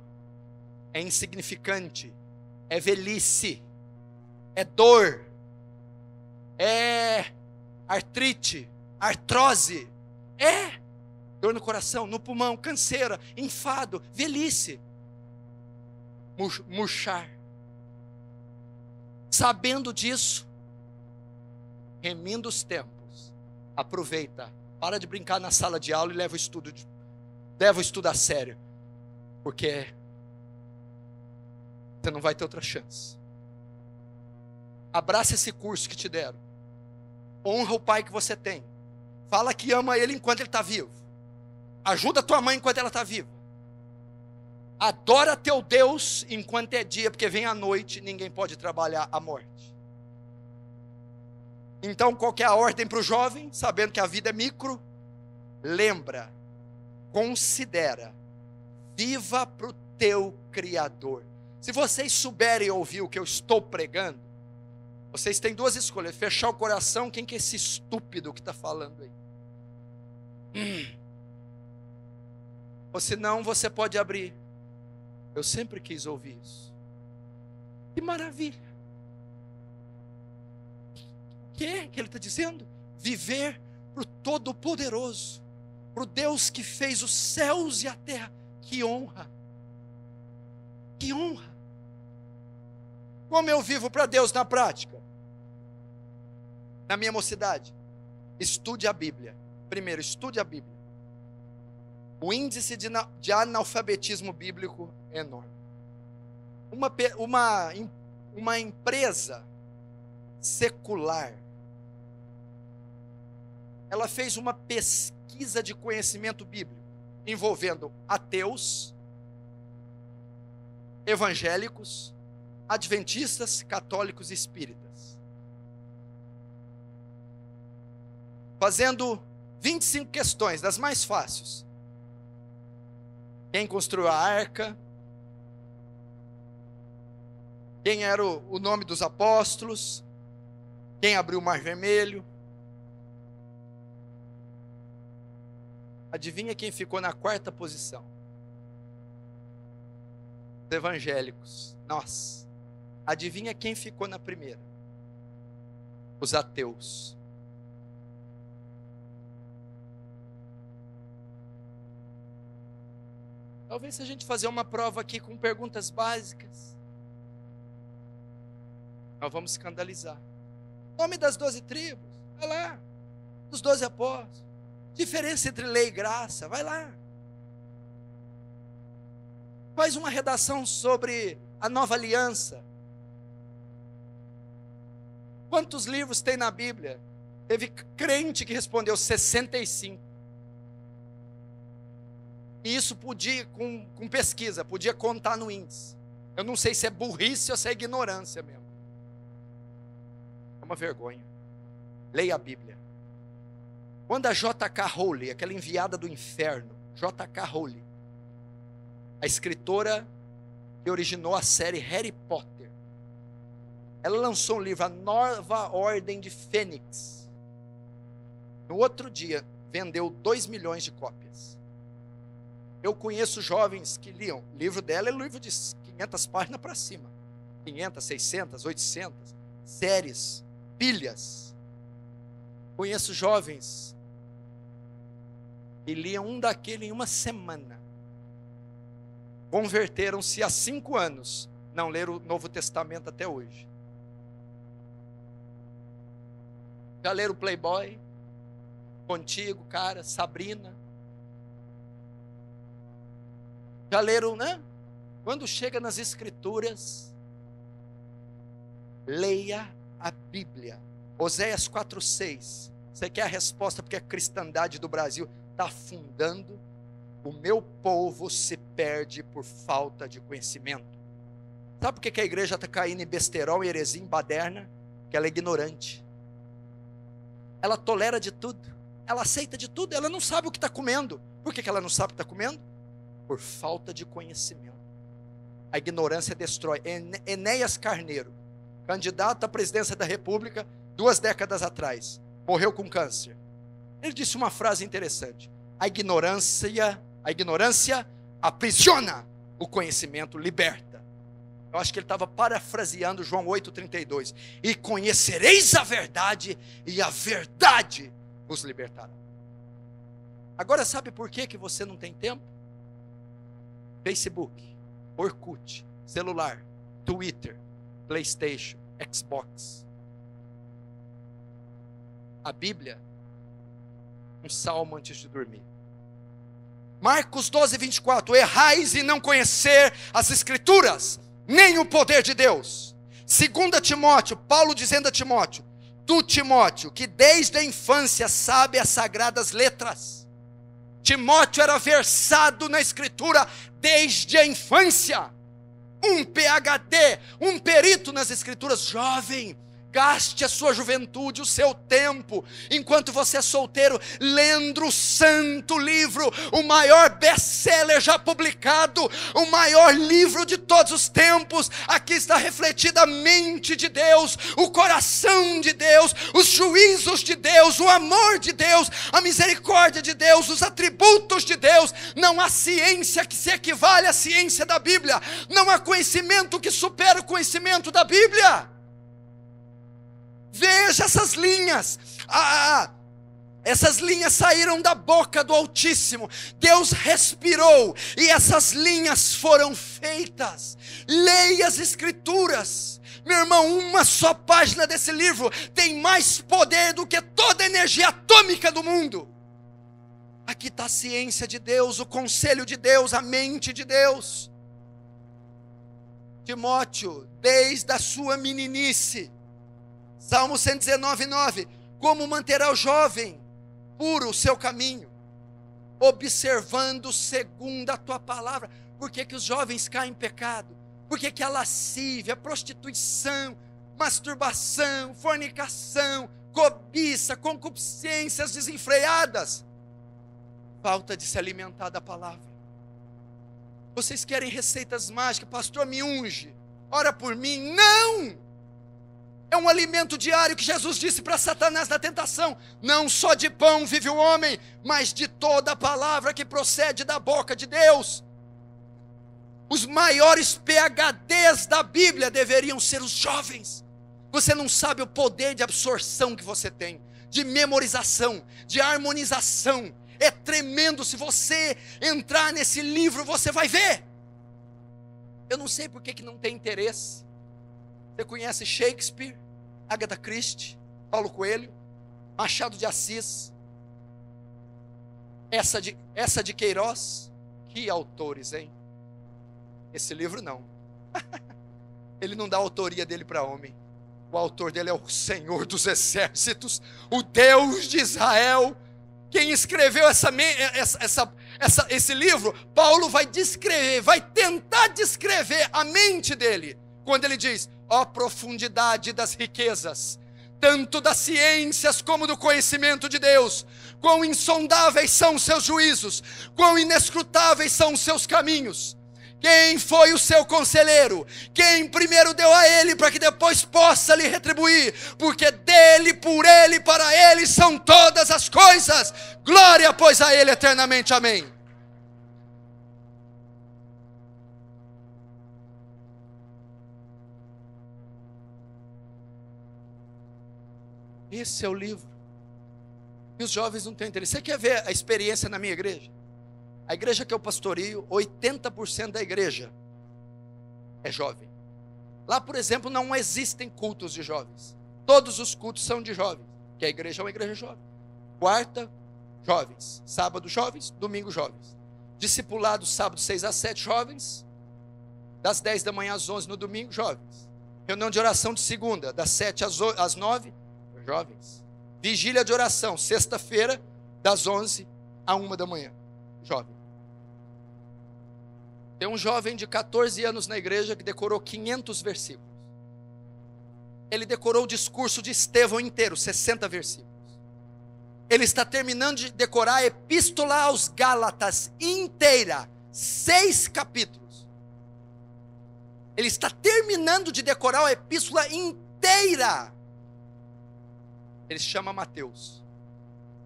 é insignificante, é velhice, é dor, é artrite, artrose, dor no coração, no pulmão, canseira, enfado, velhice, murchar. Sabendo disso, remindo os tempos, aproveita, para de brincar na sala de aula e leva o estudo a sério, porque você não vai ter outra chance. Abraça esse curso que te deram, honra o pai que você tem, fala que ama ele enquanto ele está vivo, ajuda a tua mãe enquanto ela está viva, adora teu Deus enquanto é dia, porque vem a noite, ninguém pode trabalhar a morte. Então, qual que é a ordem para o jovem? Sabendo que a vida é micro, lembra, considera, viva para o teu Criador. Se vocês souberem ouvir o que eu estou pregando, vocês têm duas escolhas: fechar o coração, quem que é esse estúpido que está falando aí? Ou senão você pode abrir. Eu sempre quis ouvir isso. Que maravilha. O que é que ele está dizendo? Viver para o Todo-Poderoso, para o Deus que fez os céus e a terra. Que honra. Que honra. Como eu vivo para Deus na prática? Na minha mocidade, estude a Bíblia. Primeiro, estude a Bíblia. O índice de analfabetismo bíblico é enorme. Uma empresa secular, ela fez uma pesquisa de conhecimento bíblico, envolvendo ateus, evangélicos, adventistas, católicos e espíritas. Fazendo 25 questões, das mais fáceis. Quem construiu a arca? Quem era o nome dos apóstolos? Quem abriu o Mar Vermelho? Adivinha quem ficou na 4ª posição? Os evangélicos, nós. Adivinha quem ficou na 1ª? Os ateus. Talvez se a gente fazer uma prova aqui com perguntas básicas, nós vamos escandalizar. Nome das 12 tribos, vai lá. Dos 12 apóstolos. Diferença entre lei e graça, vai lá. Faz uma redação sobre a nova aliança. Quantos livros tem na Bíblia? Teve crente que respondeu 65. E isso podia, com pesquisa, podia contar no índice. Eu não sei se é burrice ou se é ignorância mesmo. É uma vergonha. Leia a Bíblia. Quando a J.K. Rowling, aquela enviada do inferno, J.K. Rowling, a escritora que originou a série Harry Potter, ela lançou um livro, A Nova Ordem de Fênix. No outro dia, vendeu 2 milhões de cópias. Eu conheço jovens que liam. O livro dela é um livro de 500 páginas para cima. 500, 600, 800. Séries, pilhas. Conheço jovens que liam um daquele em uma semana. Converteram-se há 5 anos. Não leram o Novo Testamento até hoje. Já leram o Playboy? Contigo, cara, Sabrina. Já leram, né? Quando chega nas Escrituras, leia a Bíblia. Oséias 4:6. Você quer a resposta porque a cristandade do Brasil está afundando? O meu povo se perde por falta de conhecimento. Sabe por que a igreja está caindo em besterol, heresia, em baderna? Porque ela é ignorante. Ela tolera de tudo. Ela aceita de tudo. Ela não sabe o que está comendo. Por que ela não sabe o que está comendo? Por falta de conhecimento. A ignorância destrói. Enéas Carneiro, candidato à presidência da República 2 décadas atrás, morreu com câncer. Ele disse uma frase interessante: a ignorância aprisiona, o conhecimento liberta. Eu acho que ele estava parafraseando João 8,32. E conhecereis a verdade, e a verdade vos libertará. Agora sabe por que você não tem tempo? Facebook, Orkut, celular, Twitter, PlayStation, Xbox. A Bíblia, um salmo antes de dormir. Marcos 12, 24. Errais em não conhecer as Escrituras, nem o poder de Deus. 2 Timóteo, Paulo dizendo a Timóteo: tu, Timóteo, que desde a infância sabe as sagradas letras. Timóteo era versado na Escritura desde a infância. Um PhD, um perito nas Escrituras. Jovem, gaste a sua juventude, o seu tempo, enquanto você é solteiro, lendo o santo livro, o maior best-seller já publicado, o maior livro de todos os tempos. Aqui está refletida a mente de Deus, o coração de Deus, os juízos de Deus, o amor de Deus, a misericórdia de Deus, os atributos de Deus. Não há ciência que se equivale à ciência da Bíblia, não há conhecimento que supere o conhecimento da Bíblia. Veja essas linhas. Essas linhas saíram da boca do Altíssimo. Deus respirou e essas linhas foram feitas. Leia as Escrituras. Meu irmão, uma só página desse livro tem mais poder do que toda a energia atômica do mundo. Aqui está a ciência de Deus, o conselho de Deus, a mente de Deus. Timóteo, desde a sua meninice, Salmo 119, 9. Como manterá o jovem puro o seu caminho? Observando segundo a tua palavra. Por que que os jovens caem em pecado? Por que que a lascívia, a prostituição, masturbação, fornicação, cobiça, concupiscências desenfreadas? Falta de se alimentar da palavra. Vocês querem receitas mágicas? Pastor, me unge, ora por mim. Não! É um alimento diário que Jesus disse para Satanás na tentação: não só de pão vive o homem, mas de toda a palavra que procede da boca de Deus. Os maiores PhDs da Bíblia deveriam ser os jovens. Você não sabe o poder de absorção que você tem, de memorização, de harmonização. É tremendo. Se você entrar nesse livro, você vai ver. Eu não sei por que não tem interesse. Você conhece Shakespeare, Agatha Christie, Paulo Coelho, Machado de Assis, essa de Queiroz? Que autores, hein? Esse livro não. Ele não dá a autoria dele para homem. O autor dele é o Senhor dos Exércitos, o Deus de Israel. Quem escreveu esse livro, Paulo vai descrever, vai tentar descrever a mente dele, quando ele diz: ó profundidade das riquezas, tanto das ciências como do conhecimento de Deus, quão insondáveis são os seus juízos, quão inescrutáveis são os seus caminhos. Quem foi o seu conselheiro? Quem primeiro deu a ele, para que depois possa lhe retribuir? Porque dele, por ele, para ele são todas as coisas. Glória, pois, a ele eternamente. Amém. Esse é o livro. E os jovens não têm interesse. Você quer ver a experiência na minha igreja? A igreja que eu pastoreio, 80% da igreja é jovem. Lá, por exemplo, não existem cultos de jovens. Todos os cultos são de jovens, que a igreja é uma igreja jovem. Quarta, jovens. Sábado, jovens. Domingo, jovens. Discipulado, sábado, 6 às 7, jovens. Das 10 da manhã às 11 no domingo, jovens. Reunião de oração de segunda, das 7 às 9, jovens. Vigília de oração, sexta-feira, das 11 à 1 da manhã, jovem. Tem um jovem de 14 anos na igreja que decorou 500 versículos. Ele decorou o discurso de Estevão inteiro, 60 versículos. Ele está terminando de decorar a Epístola aos Gálatas inteira, 6 capítulos. Ele está terminando de decorar a Epístola inteira. Ele se chama Mateus.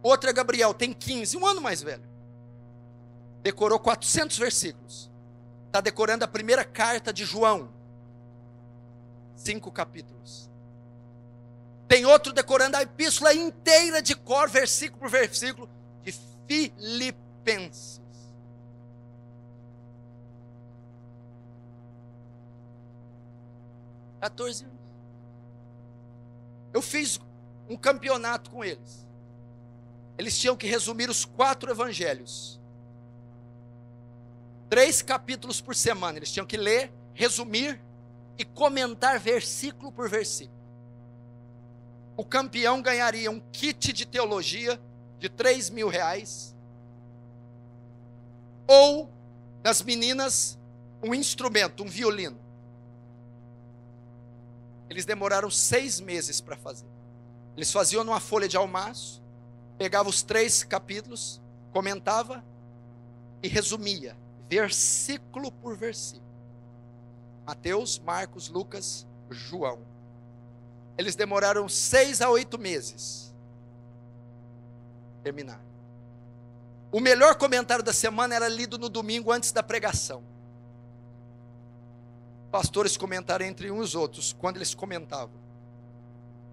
Outro é Gabriel, tem 15, um ano mais velho. Decorou 400 versículos. Está decorando a primeira carta de João. 5 capítulos. Tem outro decorando a epístola inteira de cor, versículo por versículo, de Filipenses. Há 14 anos. Eu fiz um campeonato com eles. Eles tinham que resumir os 4 evangelhos. 3 capítulos por semana. Eles tinham que ler, resumir e comentar versículo por versículo. O campeão ganharia um kit de teologia de R$3.000. Ou, das meninas, um instrumento, um violino. Eles demoraram 6 meses para fazer. Eles faziam numa folha de almaço, pegava os 3 capítulos, comentava e resumia, versículo por versículo. Mateus, Marcos, Lucas, João. Eles demoraram 6 a 8 meses. Terminaram. O melhor comentário da semana era lido no domingo antes da pregação. Pastores comentaram entre uns e os outros, quando eles comentavam.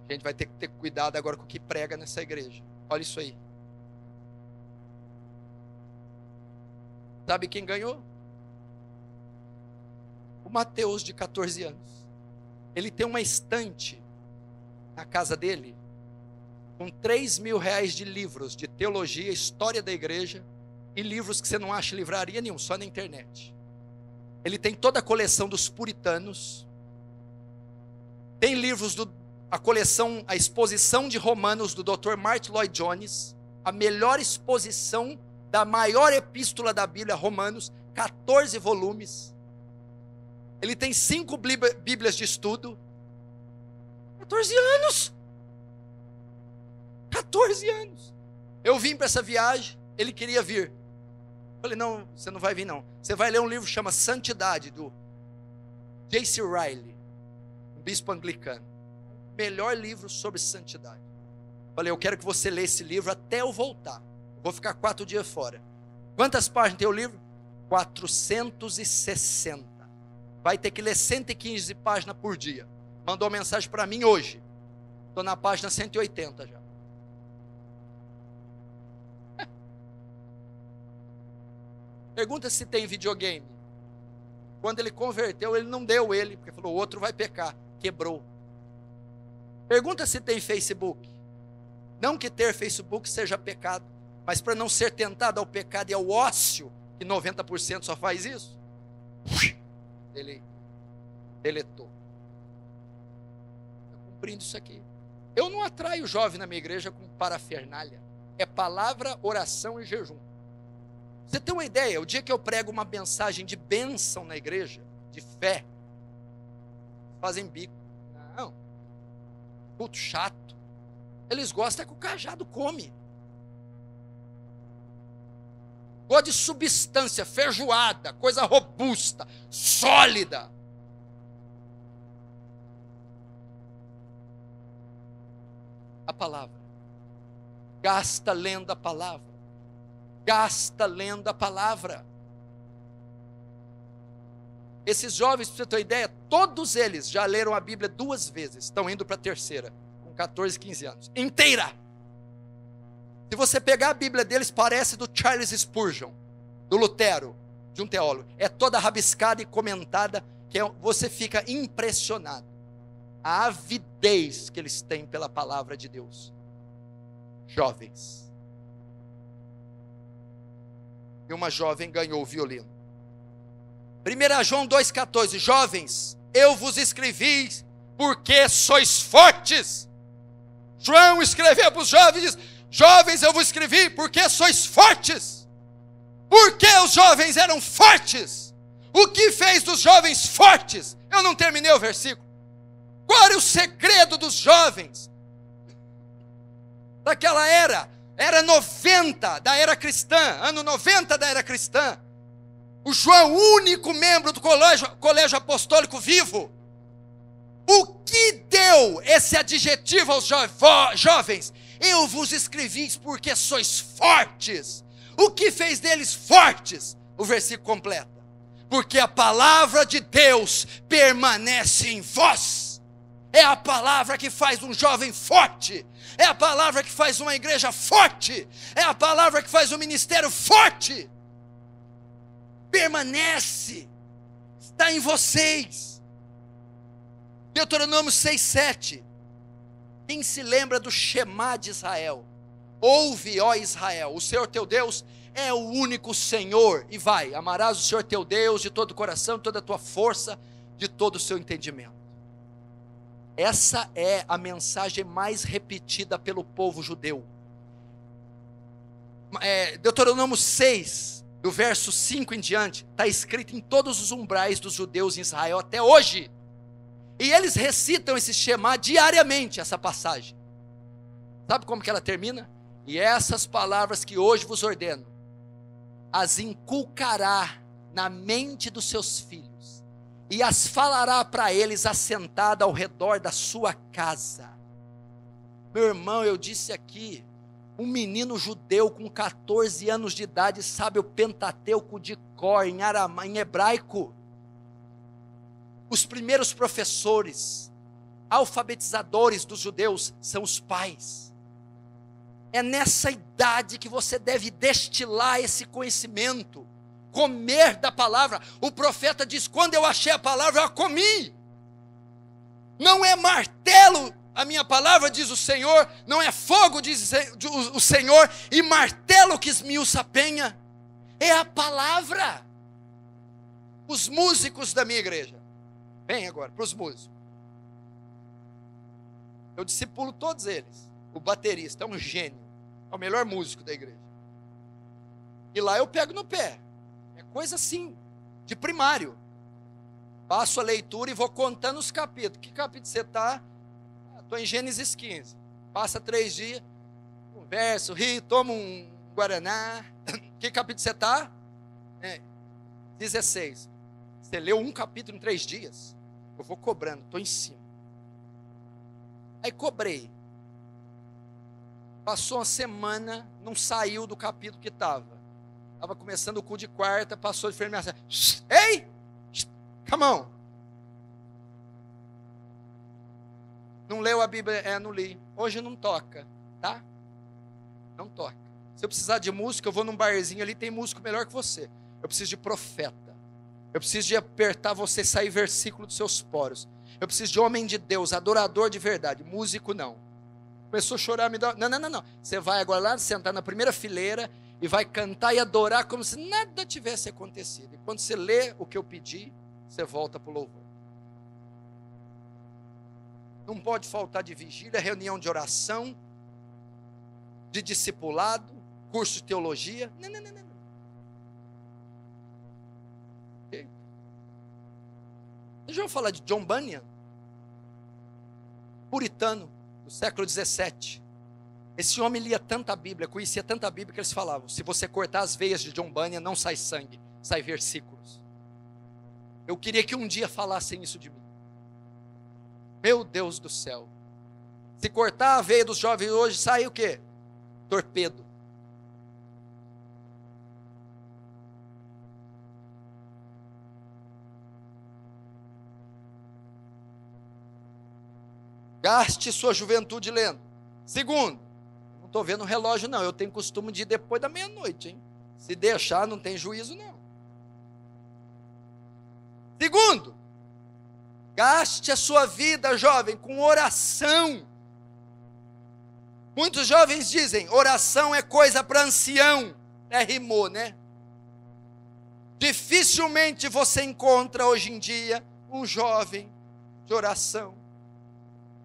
A gente vai ter que ter cuidado agora com o que prega nessa igreja. Olha isso aí. Sabe quem ganhou? O Mateus, de 14 anos. Ele tem uma estante na casa dele, com R$3.000 de livros de teologia, história da igreja, e livros que você não acha em livraria nenhum, só na internet. Ele tem toda a coleção dos puritanos, tem livros a coleção, a exposição de Romanos do Dr. Martin Lloyd Jones, a melhor exposição da maior epístola da Bíblia, Romanos, 14 volumes. Ele tem 5 bíblias de estudo. 14 anos. 14 anos. Eu vim para essa viagem, ele queria vir. Falei, não, você não vai vir não. Você vai ler um livro que chama Santidade, do J.C. Riley, um bispo anglicano. Melhor livro sobre santidade. Falei, eu quero que você leia esse livro até eu voltar. Eu vou ficar 4 dias fora. Quantas páginas tem o livro? 460. Vai ter que ler 115 páginas por dia. Mandou uma mensagem para mim hoje. Estou na página 180 já. Pergunta se tem videogame. Quando ele converteu, ele não deu ele, porque falou, o outro vai pecar. Quebrou. Pergunta se tem Facebook. Não que ter Facebook seja pecado, mas para não ser tentado ao pecado e ao ócio, que 90% só faz isso, ele deletou. Estou cumprindo isso aqui. Eu não atraio jovem na minha igreja com parafernália. É palavra, oração e jejum. Você tem uma ideia? O dia que eu prego uma mensagem de bênção na igreja, de fé, fazem bico. Não. Culto chato. Eles gostam é que o cajado come. Gosta de substância, feijoada, coisa robusta, sólida. A palavra. Gasta lendo a palavra. Gasta lendo a palavra. Esses jovens, para você ter uma ideia, todos eles já leram a Bíblia 2 vezes. Estão indo para a terceira, com 14, 15 anos. Inteira. Se você pegar a Bíblia deles, parece do Charles Spurgeon, do Lutero, de um teólogo. É toda rabiscada e comentada, que você fica impressionado. A avidez que eles têm pela palavra de Deus. Jovens. E uma jovem ganhou o violino. 1 João 2,14. Jovens, eu vos escrevi porque sois fortes. João escreveu para os jovens e diz, jovens, eu vos escrevi porque sois fortes. Porque os jovens eram fortes. O que fez dos jovens fortes? Eu não terminei o versículo. Qual era o segredo dos jovens? Daquela era 90 da era cristã, ano 90 da era cristã. O João, único membro do colégio apostólico vivo. O que deu esse adjetivo aos jovens? Eu vos escrevi porque sois fortes. O que fez deles fortes? O versículo completa. Porque a palavra de Deus permanece em vós. É a palavra que faz um jovem forte. É a palavra que faz uma igreja forte. É a palavra que faz um ministério forte. Permanece. Está em vocês. Deuteronômio 6:7. Quem se lembra do Shema de Israel? Ouve, ó Israel, o Senhor teu Deus é o único Senhor. E vai, amarás o Senhor teu Deus de todo o coração, de toda a tua força, de todo o seu entendimento. Essa é a mensagem mais repetida pelo povo judeu. Deuteronômio 6, do verso 5 em diante, está escrito em todos os umbrais dos judeus em Israel até hoje. E eles recitam esse Shema diariamente, essa passagem. Sabe como que ela termina? E essas palavras que hoje vos ordeno, as inculcará na mente dos seus filhos, e as falará para eles assentada ao redor da sua casa. Meu irmão, eu disse aqui, um menino judeu com 14 anos de idade sabe o Pentateuco de cor, em hebraico. Os primeiros professores, alfabetizadores dos judeus são os pais. É nessa idade que você deve destilar esse conhecimento, comer da palavra. O profeta diz: quando eu achei a palavra, eu a comi. Não é martelo a minha palavra, diz o Senhor, não é fogo, diz o Senhor, e martelo que esmiuça a penha. É a palavra. Os músicos da minha igreja, vem agora para os músicos. Eu discipulo todos eles. O baterista é um gênio, é o melhor músico da igreja. E lá eu pego no pé. É coisa assim, de primário. Passo a leitura e vou contando os capítulos. Que capítulo você está? Estou em Gênesis 15. Passa 3 dias, converso, rio, tomo um guaraná. Que capítulo você está? 16. Você leu um capítulo em 3 dias? Eu vou cobrando, estou em cima. Aí cobrei. Passou uma semana, não saiu do capítulo que estava. Estava começando o culto de quarta, passou de enfermeira. Ei! Come on. Não leu a Bíblia? Não li. Hoje não toca, tá? Não toca. Se eu precisar de música, eu vou num barzinho ali, tem músico melhor que você. Eu preciso de profeta. Eu preciso de apertar você, sair versículo dos seus poros. Eu preciso de homem de Deus, adorador de verdade. Músico não. Começou a chorar, me dá... Não. Você vai agora lá, sentar na primeira fileira e vai cantar e adorar como se nada tivesse acontecido. E quando você lê o que eu pedi, você volta para o louvor. Não pode faltar de vigília, reunião de oração, de discipulado, curso de teologia. Não. Okay. Deixa eu falar de John Bunyan, puritano do século 17. Esse homem lia tanta Bíblia, conhecia tanta Bíblia que eles falavam: se você cortar as veias de John Bunyan, não sai sangue, sai versículos. Eu queria que um dia falassem isso de mim. Meu Deus do céu. Se cortar a veia dos jovens hoje, sai o quê? Torpedo. Gaste sua juventude lendo. Segundo, não estou vendo o relógio não, eu tenho costume de ir depois da meia-noite, hein? Se deixar, não tem juízo não. Segundo, gaste a sua vida, jovem, com oração. Muitos jovens dizem, oração é coisa para ancião. Rimou, né? Dificilmente você encontra hoje em dia um jovem de oração.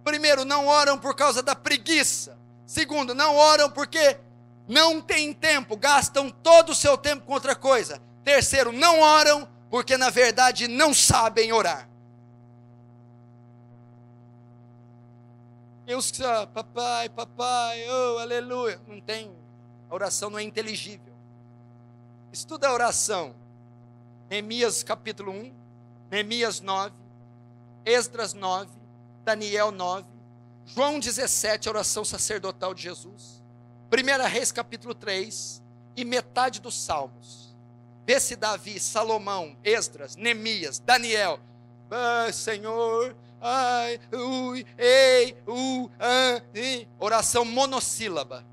Primeiro, não oram por causa da preguiça. Segundo, não oram porque não têm tempo, gastam todo o seu tempo com outra coisa. Terceiro, não oram porque na verdade não sabem orar. Deus, papai, oh, aleluia. Não tem, a oração não é inteligível. Estuda a oração. Neemias capítulo 1, Neemias 9, Esdras 9, Daniel 9, João 17, a oração sacerdotal de Jesus, 1 Reis capítulo 3 e metade dos Salmos. Vê se Davi, Salomão, Esdras, Neemias, Daniel, Senhor, ai, ui, ei, i. Oração monossílaba.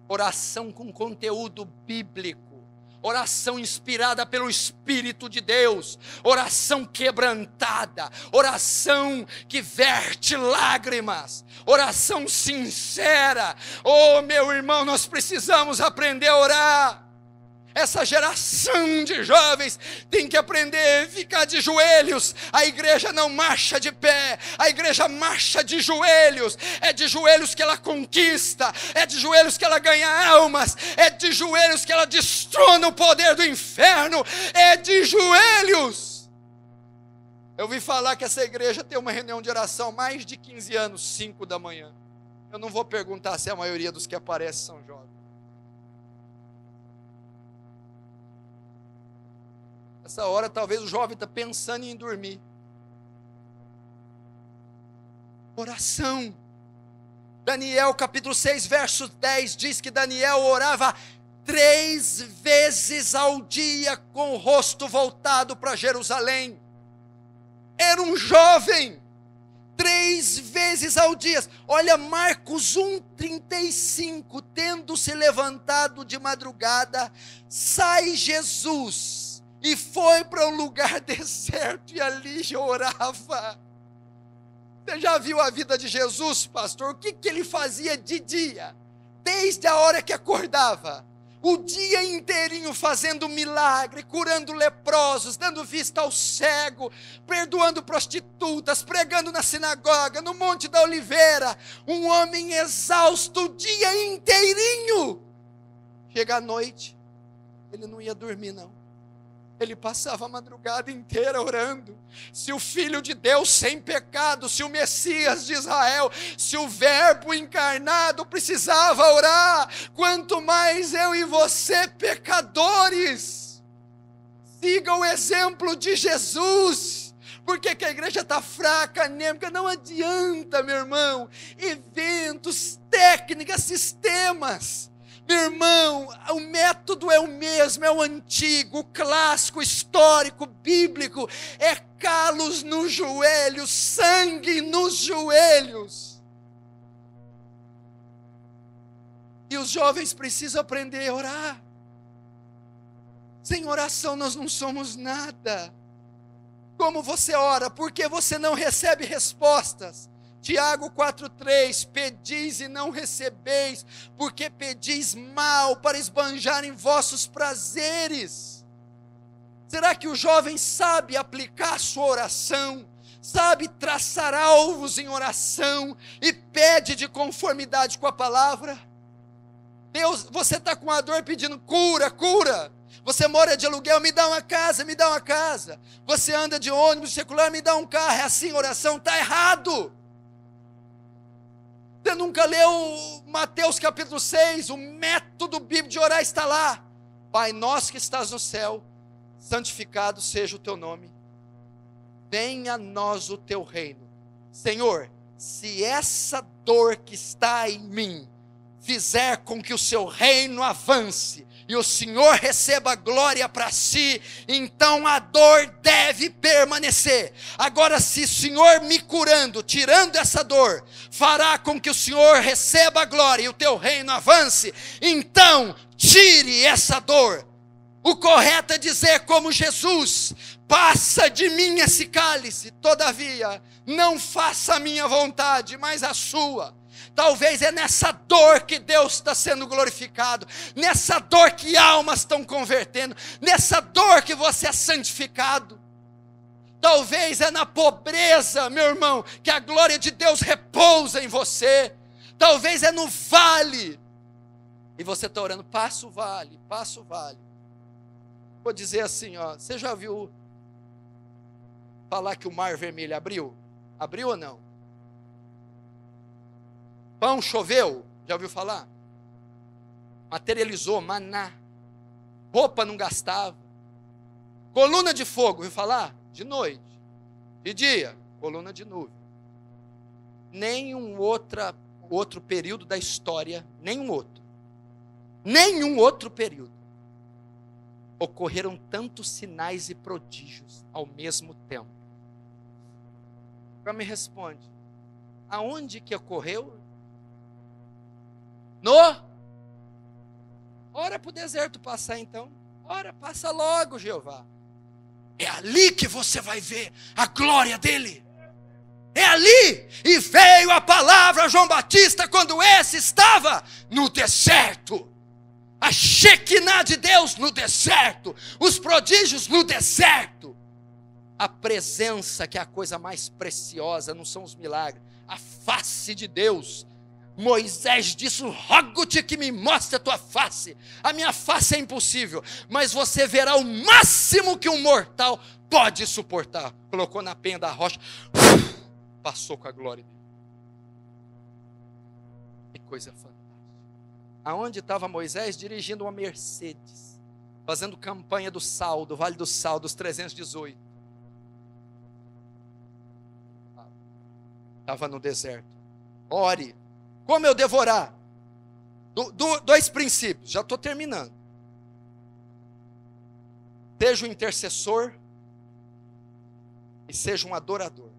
Oração com conteúdo bíblico. Oração inspirada pelo Espírito de Deus, oração quebrantada, oração que verte lágrimas, oração sincera. Oh, meu irmão, nós precisamos aprender a orar. Essa geração de jovens tem que aprender a ficar de joelhos. A igreja não marcha de pé, a igreja marcha de joelhos. É de joelhos que ela conquista, é de joelhos que ela ganha almas, é de joelhos que ela destrona o poder do inferno, é de joelhos. Eu ouvi falar que essa igreja tem uma reunião de oração mais de 15 anos, 5 da manhã. Eu não vou perguntar se a maioria dos que aparecem são jovens. Essa hora talvez o jovem está pensando em dormir. Oração. Daniel capítulo 6 verso 10 diz que Daniel orava 3 vezes ao dia com o rosto voltado para Jerusalém. Era um jovem. 3 vezes ao dia. Olha Marcos 1:35, tendo se levantado de madrugada, sai Jesus e foi para um lugar deserto e ali orava. Você já viu a vida de Jesus, pastor? O que ele fazia de dia? Desde a hora que acordava, o dia inteirinho fazendo milagre, curando leprosos, dando vista ao cego, perdoando prostitutas, pregando na sinagoga, no Monte da Oliveira. Um homem exausto o dia inteirinho. Chega à noite, ele não ia dormir não. Ele passava a madrugada inteira orando. Se o Filho de Deus sem pecado, se o Messias de Israel, se o Verbo encarnado precisava orar, quanto mais eu e você pecadores. Siga o exemplo de Jesus. Por que a igreja está fraca, anêmica? Não adianta, meu irmão. Eventos, técnicas, sistemas. Meu irmão, o método é o mesmo, é o antigo, clássico, histórico, bíblico. É calos nos joelhos, sangue nos joelhos. E os jovens precisam aprender a orar. Sem oração nós não somos nada. Como você ora? Porque você não recebe respostas. Tiago 4,3, pedis e não recebeis, porque pedis mal para esbanjar em vossos prazeres. Será que o jovem sabe aplicar a sua oração? Sabe traçar alvos em oração e pede de conformidade com a palavra? Deus, você está com a dor pedindo cura, cura. Você mora de aluguel, me dá uma casa, me dá uma casa. Você anda de ônibus circular, me dá um carro. É assim a oração? Está errado. Você nunca leu Mateus capítulo 6? O método bíblico de orar está lá. Pai nosso que estás no céu, santificado seja o teu nome. Venha a nós o teu reino. Senhor, se essa dor que está em mim fizer com que o seu reino avance, e o Senhor receba glória para si, então a dor deve permanecer. Agora, se o Senhor me curando, tirando essa dor, fará com que o Senhor receba glória e o teu reino avance, então tire essa dor. O correto é dizer como Jesus: passa de mim esse cálice, todavia não faça a minha vontade, mas a sua. Talvez é nessa dor que Deus está sendo glorificado, nessa dor que almas estão convertendo, nessa dor que você é santificado. Talvez é na pobreza, meu irmão, que a glória de Deus repousa em você. Talvez é no vale, e você está orando, passa o vale, passa o vale. Vou dizer assim, ó, você já viu falar que o Mar Vermelho abriu? Abriu ou não? Pão choveu, já ouviu falar? Materializou, maná. Roupa não gastava. Coluna de fogo, ouviu falar? De noite. De dia, coluna de nuvem. Nenhum outro período da história, nenhum outro período, ocorreram tantos sinais e prodígios ao mesmo tempo. Agora me responde. Aonde que ocorreu? Ora para o deserto passar então. Ora, passa logo, Jeová. É ali que você vai ver a glória dele. É ali. E veio a palavra a João Batista quando esse estava no deserto. A Shekinah de Deus no deserto. Os prodígios no deserto. A presença, que é a coisa mais preciosa, não são os milagres. A face de Deus. Moisés disse: rogo-te que me mostre a tua face. A minha face é impossível, mas você verá o máximo que um mortal pode suportar. Colocou na penha da rocha, passou com a glória dele. Que coisa fantástica. Aonde estava Moisés? Dirigindo uma Mercedes, fazendo campanha do sal, do Vale do Sal, dos 318. Estava no deserto. Ore. Como eu devorar? Dois princípios, já estou terminando. Seja um intercessor e seja um adorador.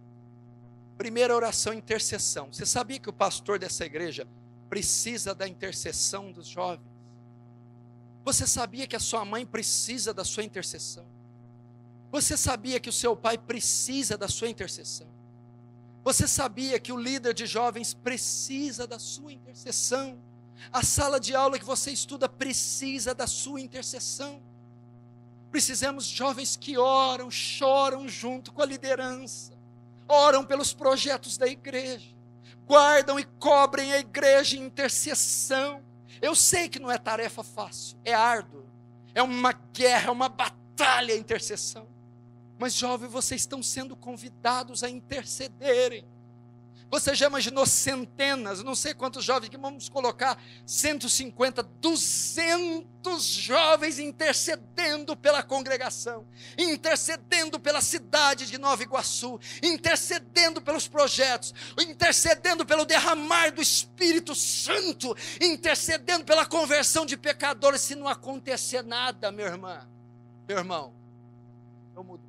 Primeira oração, intercessão. Você sabia que o pastor dessa igreja precisa da intercessão dos jovens? Você sabia que a sua mãe precisa da sua intercessão? Você sabia que o seu pai precisa da sua intercessão? Você sabia que o líder de jovens precisa da sua intercessão? A sala de aula que você estuda precisa da sua intercessão. Precisamos de jovens que oram, choram junto com a liderança, oram pelos projetos da igreja, guardam e cobrem a igreja em intercessão. Eu sei que não é tarefa fácil, é árduo, é uma guerra, é uma batalha a intercessão. Mas jovens, vocês estão sendo convidados a intercederem. Você já imaginou centenas, não sei quantos jovens, que vamos colocar 150, 200 jovens intercedendo pela congregação, intercedendo pela cidade de Nova Iguaçu, intercedendo pelos projetos, intercedendo pelo derramar do Espírito Santo, intercedendo pela conversão de pecadores. Se não acontecer nada, meu irmão, eu mudo.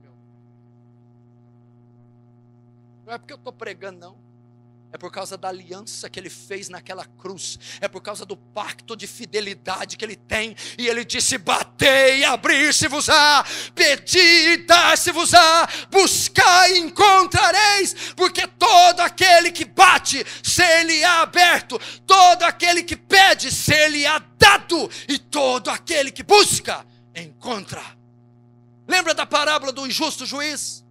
Não é porque eu estou pregando, não. É por causa da aliança que ele fez naquela cruz. É por causa do pacto de fidelidade que ele tem. E ele disse: batei, abrir-se-vos-á, pedi, dar-se-vos-á, buscai e encontrareis. Porque todo aquele que bate, ser-lhe-á aberto. Todo aquele que pede, ser-lhe-á dado. E todo aquele que busca, encontra. Lembra da parábola do injusto juiz?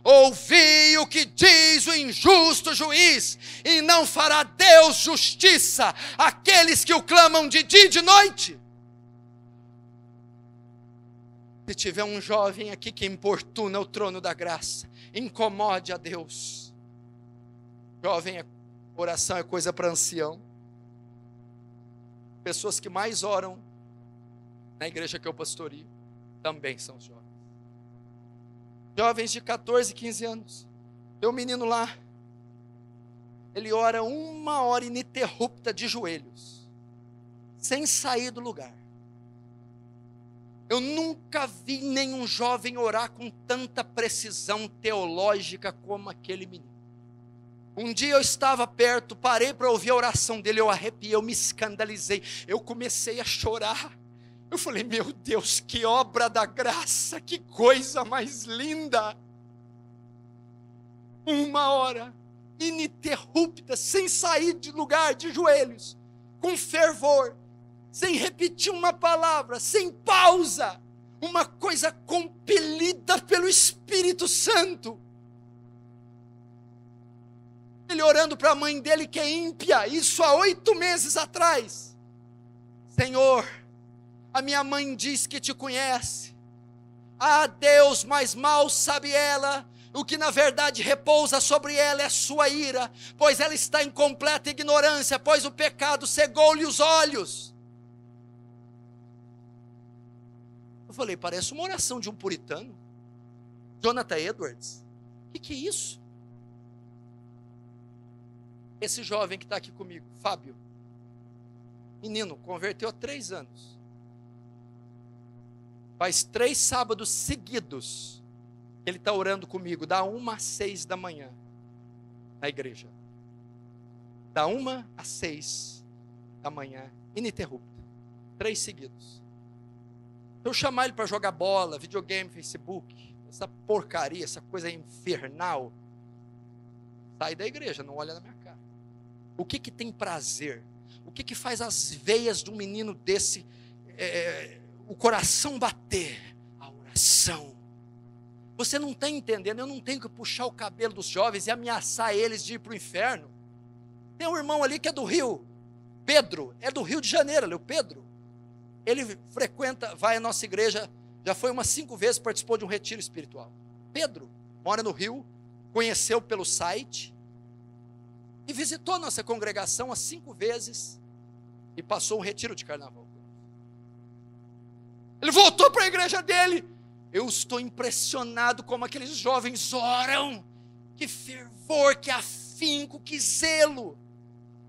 Ouvi o que diz o injusto juiz, e não fará Deus justiça àqueles que o clamam de dia e de noite? Se tiver um jovem aqui que importuna o trono da graça, incomode a Deus. Jovem, oração é coisa para ancião. Pessoas que mais oram na igreja que eu pastoreio também são jovens. Jovens de 14, 15 anos. Tem um menino lá. Ele ora 1 hora ininterrupta de joelhos, sem sair do lugar. Eu nunca vi nenhum jovem orar com tanta precisão teológica como aquele menino. Um dia eu estava perto, parei para ouvir a oração dele, eu arrepiei, eu me escandalizei, eu comecei a chorar. Eu falei: meu Deus, que obra da graça, que coisa mais linda. 1 hora ininterrupta, sem sair de lugar, de joelhos, com fervor, sem repetir uma palavra, sem pausa, uma coisa compelida pelo Espírito Santo. Ele orando para a mãe dele, que é ímpia, isso há 8 meses atrás: Senhor, a minha mãe diz que te conhece. Ah, Deus, mas mal sabe ela, o que na verdade repousa sobre ela é sua ira, pois ela está em completa ignorância, pois o pecado cegou-lhe os olhos. Eu falei: parece uma oração de um puritano. Jonathan Edwards. O que é isso? Esse jovem que está aqui comigo, Fábio, menino, converteu há 3 anos. Faz 3 sábados seguidos ele está orando comigo, da 1 às 6 da manhã. na igreja. Da 1 às 6 da manhã, ininterrupta. 3 seguidos. Se eu chamar ele para jogar bola, videogame, Facebook, essa porcaria, essa coisa infernal, sai da igreja, não olha na minha cara. O que tem prazer? O que faz as veias de um menino desse, o coração bater? A oração. Você não está entendendo, eu não tenho que puxar o cabelo dos jovens e ameaçar eles de ir para o inferno. Tem um irmão ali que é do Rio, Pedro, é do Rio de Janeiro, o Pedro. Ele vai à nossa igreja, já foi umas 5 vezes, participou de um retiro espiritual. Pedro, mora no Rio, conheceu pelo site, e visitou a nossa congregação as 5 vezes, e passou um retiro de carnaval. Ele voltou para a igreja dele. Eu estou impressionado como aqueles jovens oram, que fervor, que afinco, que zelo.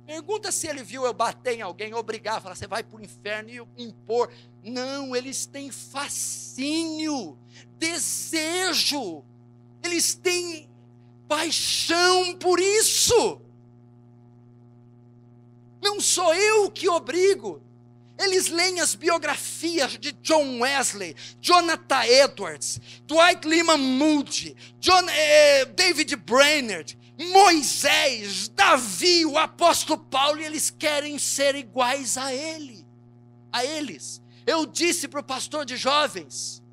Pergunta se ele viu eu bater em alguém, obrigar, falar, você vai para o inferno e impor. Não, eles têm fascínio, desejo, eles têm paixão por isso. Não sou eu que obrigo. Eles leem as biografias de John Wesley, Jonathan Edwards, Dwight Lyman Moody, David Brainerd, Moisés, Davi, o apóstolo Paulo, e eles querem ser iguais a eles. Eu disse para o pastor de jovens,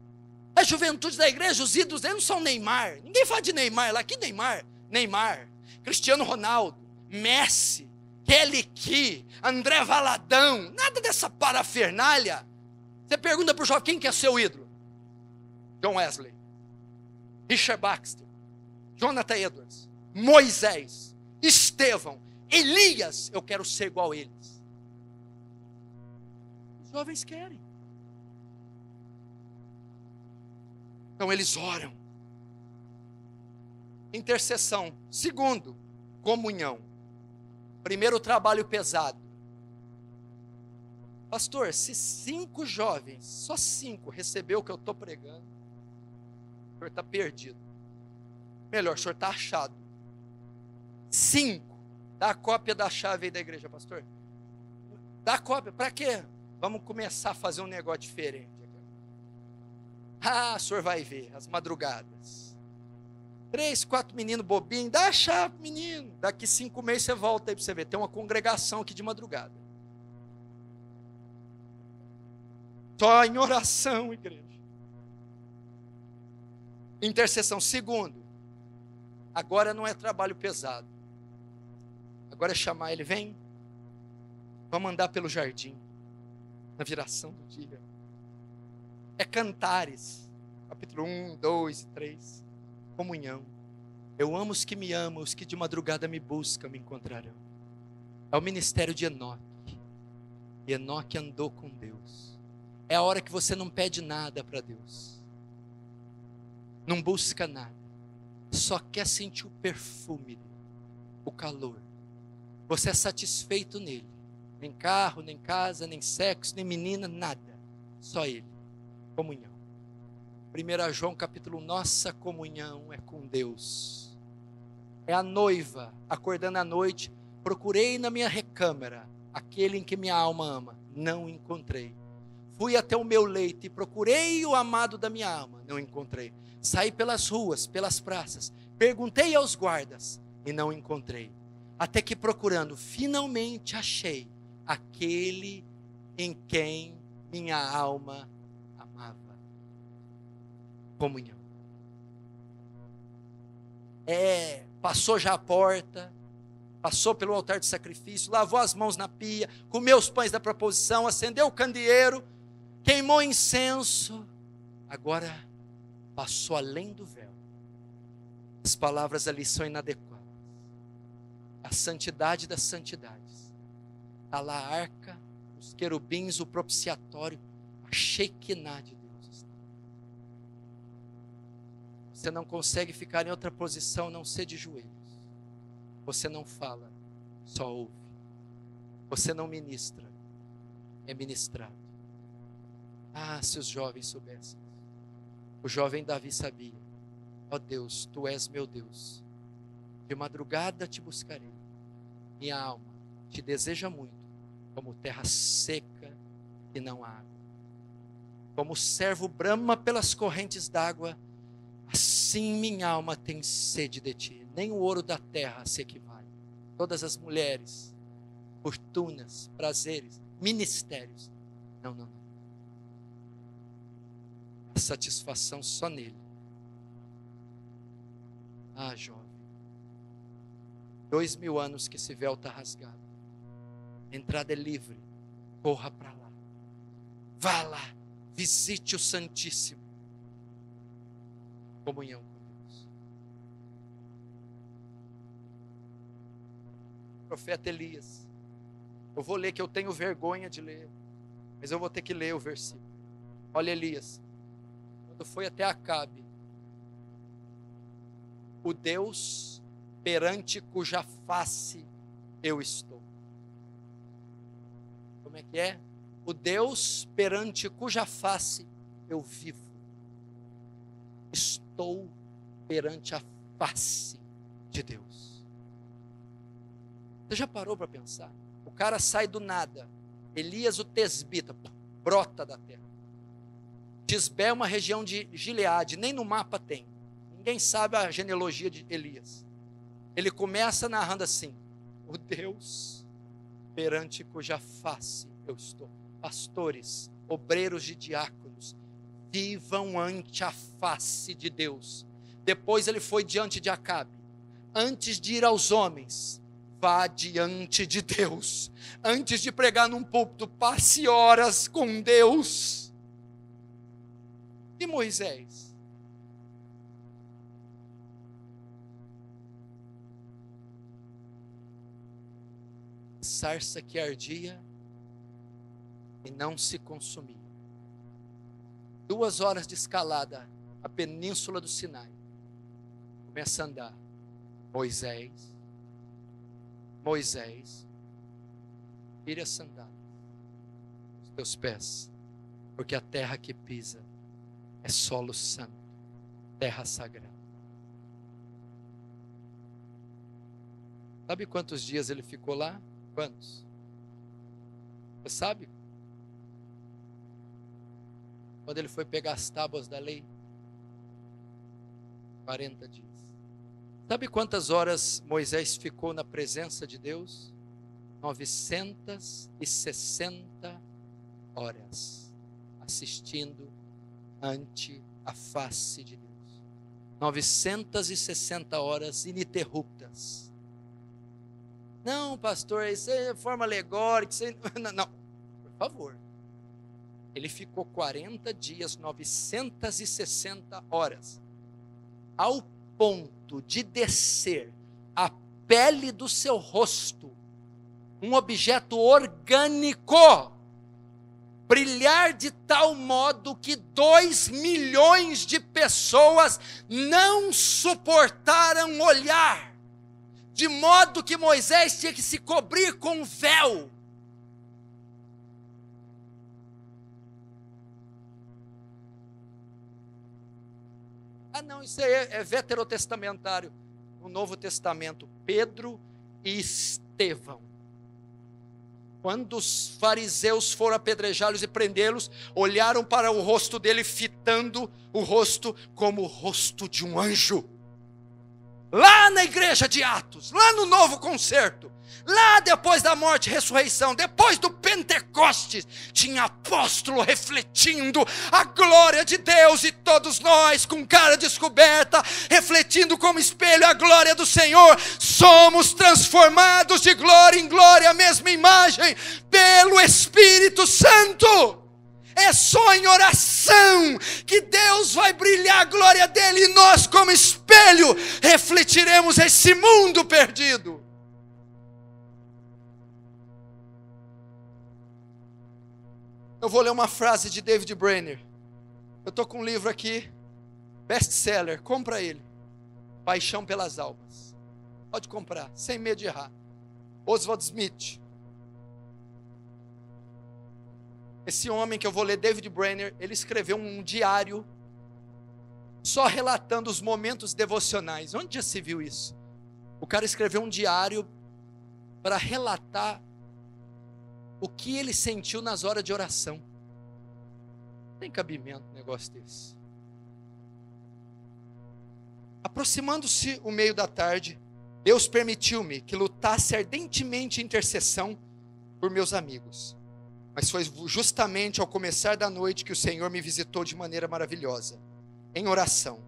a juventude da igreja, os ídolos deles não são Neymar, ninguém fala de Neymar lá, que Neymar? Neymar, Cristiano Ronaldo, Messi, Kelly Key, André Valadão, nada dessa parafernália. Você pergunta para o jovem, quem que é seu ídolo? John Wesley, Richard Baxter, Jonathan Edwards, Moisés, Estevão, Elias, eu quero ser igual a eles. Os jovens querem. Então eles oram. Intercessão. Segundo, comunhão. Primeiro, trabalho pesado. Pastor, se 5 jovens, só 5, recebeu o que eu estou pregando, o senhor está perdido. Melhor, o senhor está achado. 5, dá a cópia da chave aí da igreja, pastor. Dá a cópia, para quê? Vamos começar a fazer um negócio diferente. Ah, o senhor vai ver, as madrugadas. 3, 4 meninos bobinhos, dá a chave, menino. Daqui 5 meses você volta aí para você ver. Tem uma congregação aqui de madrugada. Só em oração, igreja. Intercessão. Segundo, agora não é trabalho pesado. Agora é chamar ele, vem. Vamos andar pelo jardim, na viração do dia. É Cantares, capítulo 1, 2 e 3. Comunhão. Eu amo os que me amam, os que de madrugada me buscam, me encontrarão. É o ministério de Enoque. E Enoque andou com Deus. É a hora que você não pede nada para Deus. Não busca nada. Só quer sentir o perfume dele, o calor. Você é satisfeito nele. Nem carro, nem casa, nem sexo, nem menina, nada. Só ele. Comunhão. 1 João capítulo 1, nossa comunhão é com Deus. É a noiva acordando à noite, procurei na minha recâmara aquele em que minha alma ama, não encontrei. Fui até o meu leito e procurei o amado da minha alma, não encontrei. Saí pelas ruas, pelas praças, perguntei aos guardas e não encontrei. Até que procurando, finalmente achei aquele em quem minha alma amava. Comunhão. Passou já a porta, passou pelo altar de sacrifício, lavou as mãos na pia, comeu os pães da proposição, acendeu o candeeiro, queimou incenso, agora passou além do véu. As palavras ali são inadequadas. A santidade das santidades. Está lá a arca, os querubins, o propiciatório, a Shekinah de Deus. Você não consegue ficar em outra posição, não ser de joelhos. Você não fala, só ouve. Você não ministra, é ministrado. Ah, se os jovens soubessem. O jovem Davi sabia. Ó Deus, Tu és meu Deus. De madrugada te buscarei. Minha alma te deseja muito, como terra seca e não há água. Como o servo brama pelas correntes d'água, assim minha alma tem sede de ti. Nem o ouro da terra se equivale. Todas as mulheres, fortunas, prazeres, ministérios. Não. A satisfação só nele. Ah, jovem. 2000 anos que esse véu está rasgado. A entrada é livre. Corra para lá. Vá lá. Visite o Santíssimo. Comunhão com Deus. Profeta Elias. Eu vou ler, que eu tenho vergonha de ler, mas eu vou ter que ler o versículo. Olha Elias. Quando foi até Acabe, o Deus perante cuja face eu estou. Como é que é? O Deus perante cuja face eu vivo. Estou perante a face de Deus. Você já parou para pensar? O cara sai do nada. Elias o tesbita, brota da terra. Tisbé é uma região de Gileade, nem no mapa tem. Ninguém sabe a genealogia de Elias. Ele começa narrando assim: o Deus perante cuja face eu estou. Pastores, obreiros de diáconos, vivam ante a face de Deus. Depois ele foi diante de Acabe. Antes de ir aos homens, vá diante de Deus. Antes de pregar num púlpito, passe horas com Deus. E Moisés? Sarça que ardia e não se consumia. 2 horas de escalada, a península do Sinai. Começa a andar. Moisés, tire a sandália dos teus pés, porque a terra que pisa é solo santo, terra sagrada. Sabe quantos dias ele ficou lá? Quantos? Você sabe? Quando ele foi pegar as tábuas da lei? 40 dias. Sabe quantas horas Moisés ficou na presença de Deus? 960 horas, assistindo ante a face de Deus. 960 horas ininterruptas. Não, pastor, isso é forma alegórica. Isso é... Não, por favor. Ele ficou 40 dias, 960 horas, ao ponto de descer a pele do seu rosto, um objeto orgânico, brilhar de tal modo que 2 milhões de pessoas não suportaram olhar, de modo que Moisés tinha que se cobrir com um véu. Ah, não, isso aí é veterotestamentário. No Novo Testamento, Pedro e Estevão. Quando os fariseus foram apedrejá-los e prendê-los, olharam para o rosto dele, fitando o rosto como o rosto de um anjo. Lá na igreja de Atos, lá no Novo Concerto, lá depois da morte e ressurreição, depois do Pentecostes, tinha apóstolo refletindo a glória de Deus, e todos nós com cara descoberta, refletindo como espelho a glória do Senhor, somos transformados de glória em glória, a mesma imagem, pelo Espírito Santo. É só em oração que Deus vai brilhar a glória dele, e nós como espelho refletiremos esse mundo perdido. Eu vou ler uma frase de David Brainerd. Eu estou com um livro aqui, best-seller, compra ele. Paixão pelas Almas. Pode comprar, sem medo de errar. Oswald Smith. Esse homem que eu vou ler, David Brainerd, ele escreveu um diário só relatando os momentos devocionais. Onde já se viu isso? O cara escreveu um diário para relatar o que ele sentiu nas horas de oração. Não tem cabimento um negócio desse. Aproximando-se o meio da tarde, Deus permitiu-me que lutasse ardentemente em intercessão por meus amigos. Mas foi justamente ao começar da noite que o Senhor me visitou de maneira maravilhosa, em oração.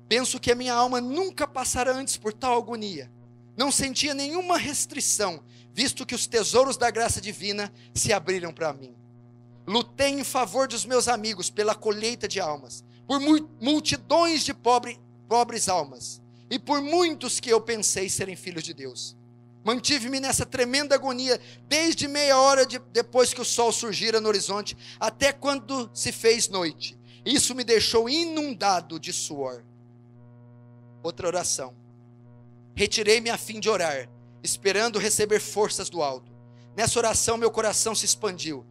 Penso que a minha alma nunca passara antes por tal agonia. Não sentia nenhuma restrição, visto que os tesouros da graça divina se abriram para mim. Lutei em favor dos meus amigos pela colheita de almas, por multidões de pobres almas, e por muitos que eu pensei serem filhos de Deus. Mantive-me nessa tremenda agonia, desde meia hora depois que o sol surgira no horizonte, até quando se fez noite. Isso me deixou inundado de suor. Outra oração. Retirei-me a fim de orar, esperando receber forças do alto. Nessa oração meu coração se expandiu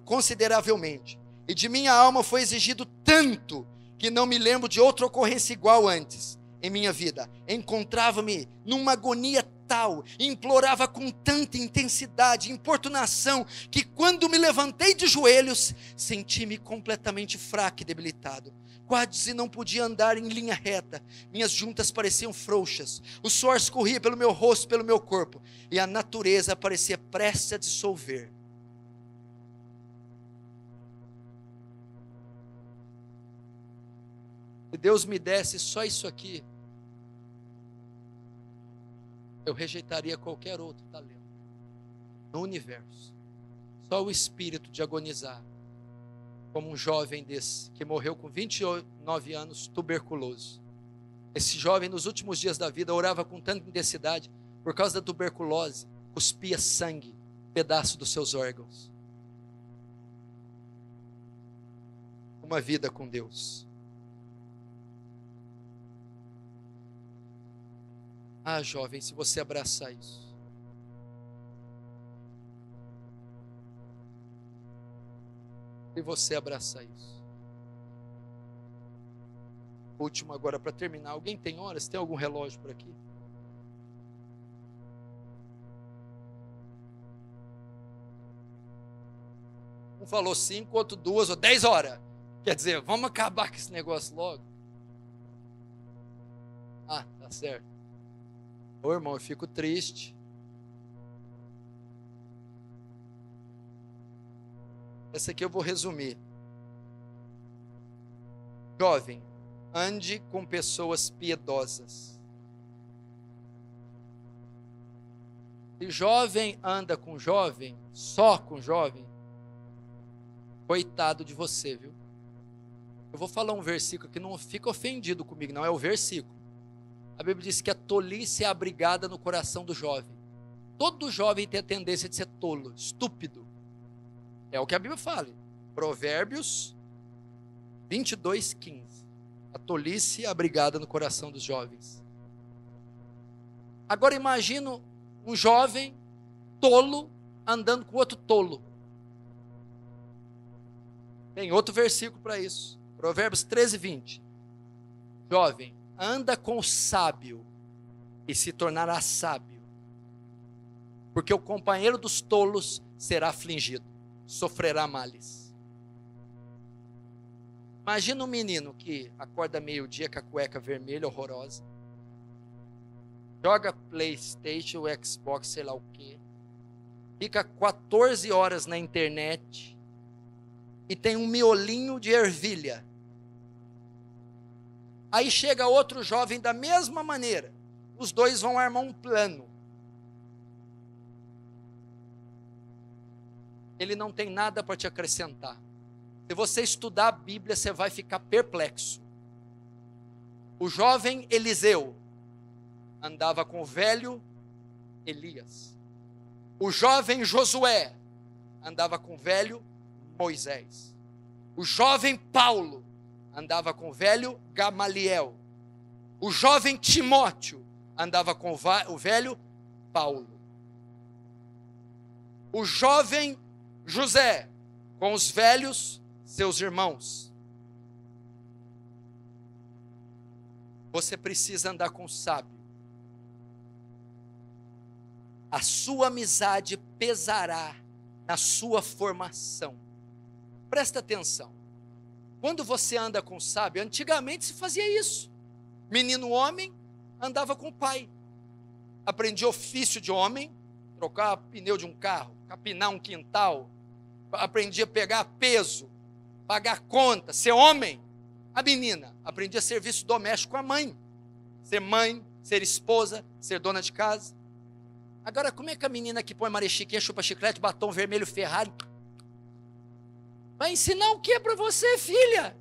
consideravelmente, e de minha alma foi exigido tanto, que não me lembro de outra ocorrência igual antes em minha vida. Encontrava-me numa agonia tal, implorava com tanta intensidade, importunação, que quando me levantei de joelhos, senti-me completamente fraco e debilitado. Quase não podia andar em linha reta, minhas juntas pareciam frouxas, o suor escorria pelo meu rosto, pelo meu corpo, e a natureza parecia prestes a dissolver. Se Deus me desse só isso aqui, eu rejeitaria qualquer outro talento no universo. Só o espírito de agonizar, como um jovem desse, que morreu com 29 anos, tuberculoso. Esse jovem, nos últimos dias da vida, orava com tanta intensidade, por causa da tuberculose, cuspia sangue, pedaço dos seus órgãos. Uma vida com Deus. Ah, jovem, se você abraçar isso. Se você abraçar isso. Último agora para terminar. Alguém tem horas? Tem algum relógio por aqui? Um falou 5, outro 2 ou 10 horas. Quer dizer, vamos acabar com esse negócio logo. Ah, tá certo. Ô irmão, eu fico triste. Essa aqui eu vou resumir. Jovem, ande com pessoas piedosas. Se jovem anda com jovem, só com jovem, coitado de você, viu? Eu vou falar um versículo que não fica ofendido comigo, não, é o versículo. A Bíblia diz que a tolice é abrigada no coração do jovem. Todo jovem tem a tendência de ser tolo, estúpido. É o que a Bíblia fala. Provérbios 22:15. A tolice é abrigada no coração dos jovens. Agora imagina um jovem tolo andando com outro tolo. Tem outro versículo para isso. Provérbios 13:20. Jovem, anda com o sábio e se tornará sábio, porque o companheiro dos tolos será afligido, sofrerá males. Imagina um menino que acorda meio-dia com a cueca vermelha horrorosa, joga PlayStation, Xbox, sei lá o que, fica 14 horas na internet e tem um miolinho de ervilha. Aí chega outro jovem da mesma maneira. Os dois vão armar um plano. Ele não tem nada para te acrescentar. Se você estudar a Bíblia, você vai ficar perplexo. O jovem Eliseu andava com o velho Elias. O jovem Josué andava com o velho Moisés. O jovem Paulo andava com o velho Gamaliel. O jovem Timóteo andava com o velho Paulo. O jovem José com os velhos seus irmãos. Você precisa andar com o sábio. a sua amizade pesará na sua formação. Presta atenção. Quando você anda com o sábio, antigamente se fazia isso. Menino homem andava com o pai. Aprendia ofício de homem, trocar pneu de um carro, capinar um quintal. Aprendia a pegar peso, pagar conta, ser homem. A menina aprendia serviço doméstico com a mãe. Ser esposa, ser dona de casa. Agora, como é que a menina que põe marechiquinha, chupa chiclete, batom vermelho, Ferrari, vai ensinar o que para você, filha?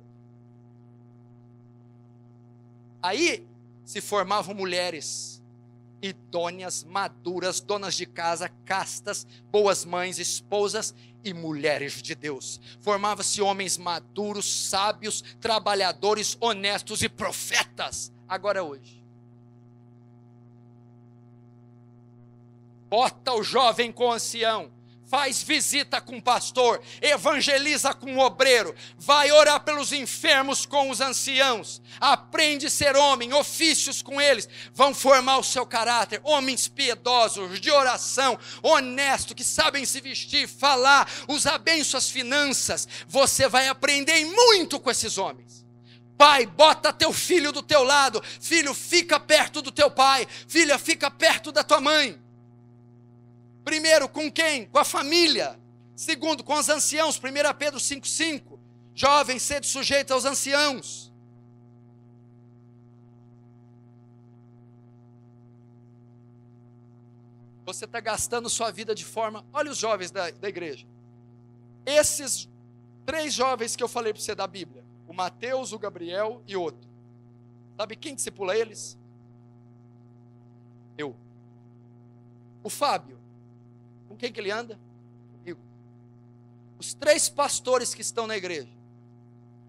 Aí se formavam mulheres idôneas, maduras, donas de casa, castas, boas mães, esposas e mulheres de Deus. Formava-se homens maduros, sábios, trabalhadores, honestos e profetas. Agora hoje, bota o jovem com o ancião, faz visita com o pastor, evangeliza com o obreiro, vai orar pelos enfermos com os anciãos, aprende a ser homem, ofícios com eles, vão formar o seu caráter, homens piedosos, de oração, honestos, que sabem se vestir, falar, usar bem suas finanças. Você vai aprender muito com esses homens. Pai, bota teu filho do teu lado. Filho, fica perto do teu pai. Filha, fica perto da tua mãe. Primeiro, com quem? Com a família. Segundo, com os anciãos. 1 Pedro 5,5. Jovens, sede sujeitos aos anciãos. Você está gastando sua vida de forma... Olha os jovens da igreja. Esses 3 jovens que eu falei para você da Bíblia. O Mateus, o Gabriel e outro. Sabe quem discipula eles? Eu. O Fábio. Com quem que ele anda? Comigo. Os 3 pastores que estão na igreja.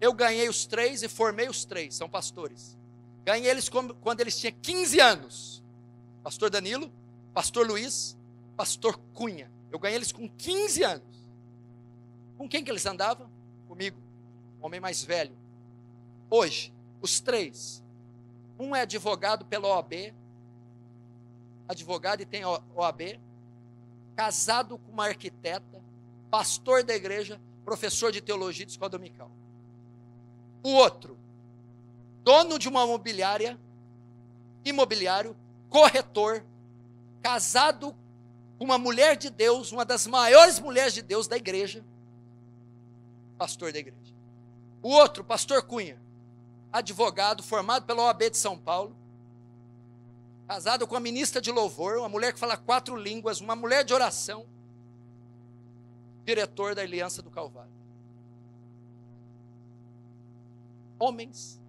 Eu ganhei os 3 e formei os 3. São pastores. Ganhei eles quando eles tinham 15 anos. Pastor Danilo, Pastor Luiz, Pastor Cunha. Eu ganhei eles com 15 anos. Com quem que eles andavam? Comigo. Homem mais velho. Hoje, os 3. Um é advogado pela OAB. Advogado e tem OAB. Casado com uma arquiteta. Pastor da igreja. Professor de teologia de escola dominical. O outro, dono de uma imobiliário, corretor, casado com uma mulher de Deus, uma das maiores mulheres de Deus da igreja. Pastor da igreja. O outro, pastor Cunha, advogado, formado pela OAB de São Paulo, casado com uma ministra de louvor, uma mulher que fala 4 línguas, uma mulher de oração, diretor da Aliança do Calvário. Homens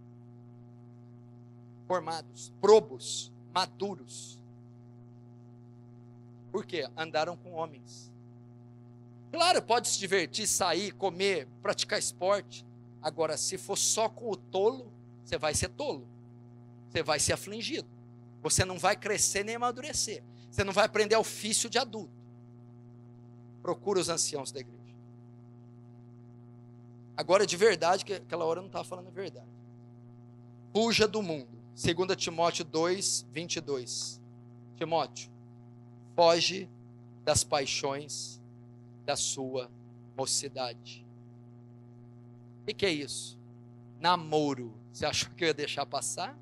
formados, probos, maduros. Por quê? Andaram com homens. Claro, pode se divertir, sair, comer, praticar esporte. Agora, se for só com o tolo, você vai ser tolo. Você vai ser afligido. Você não vai crescer nem amadurecer. Você não vai aprender ofício de adulto. Procura os anciãos da igreja. Agora, de verdade, que aquela hora eu não estava falando a verdade. Fuja do mundo. 2 Timóteo 2, 22. Timóteo, foge das paixões da sua mocidade. O que é isso? Namoro. Você achou que eu ia deixar passar?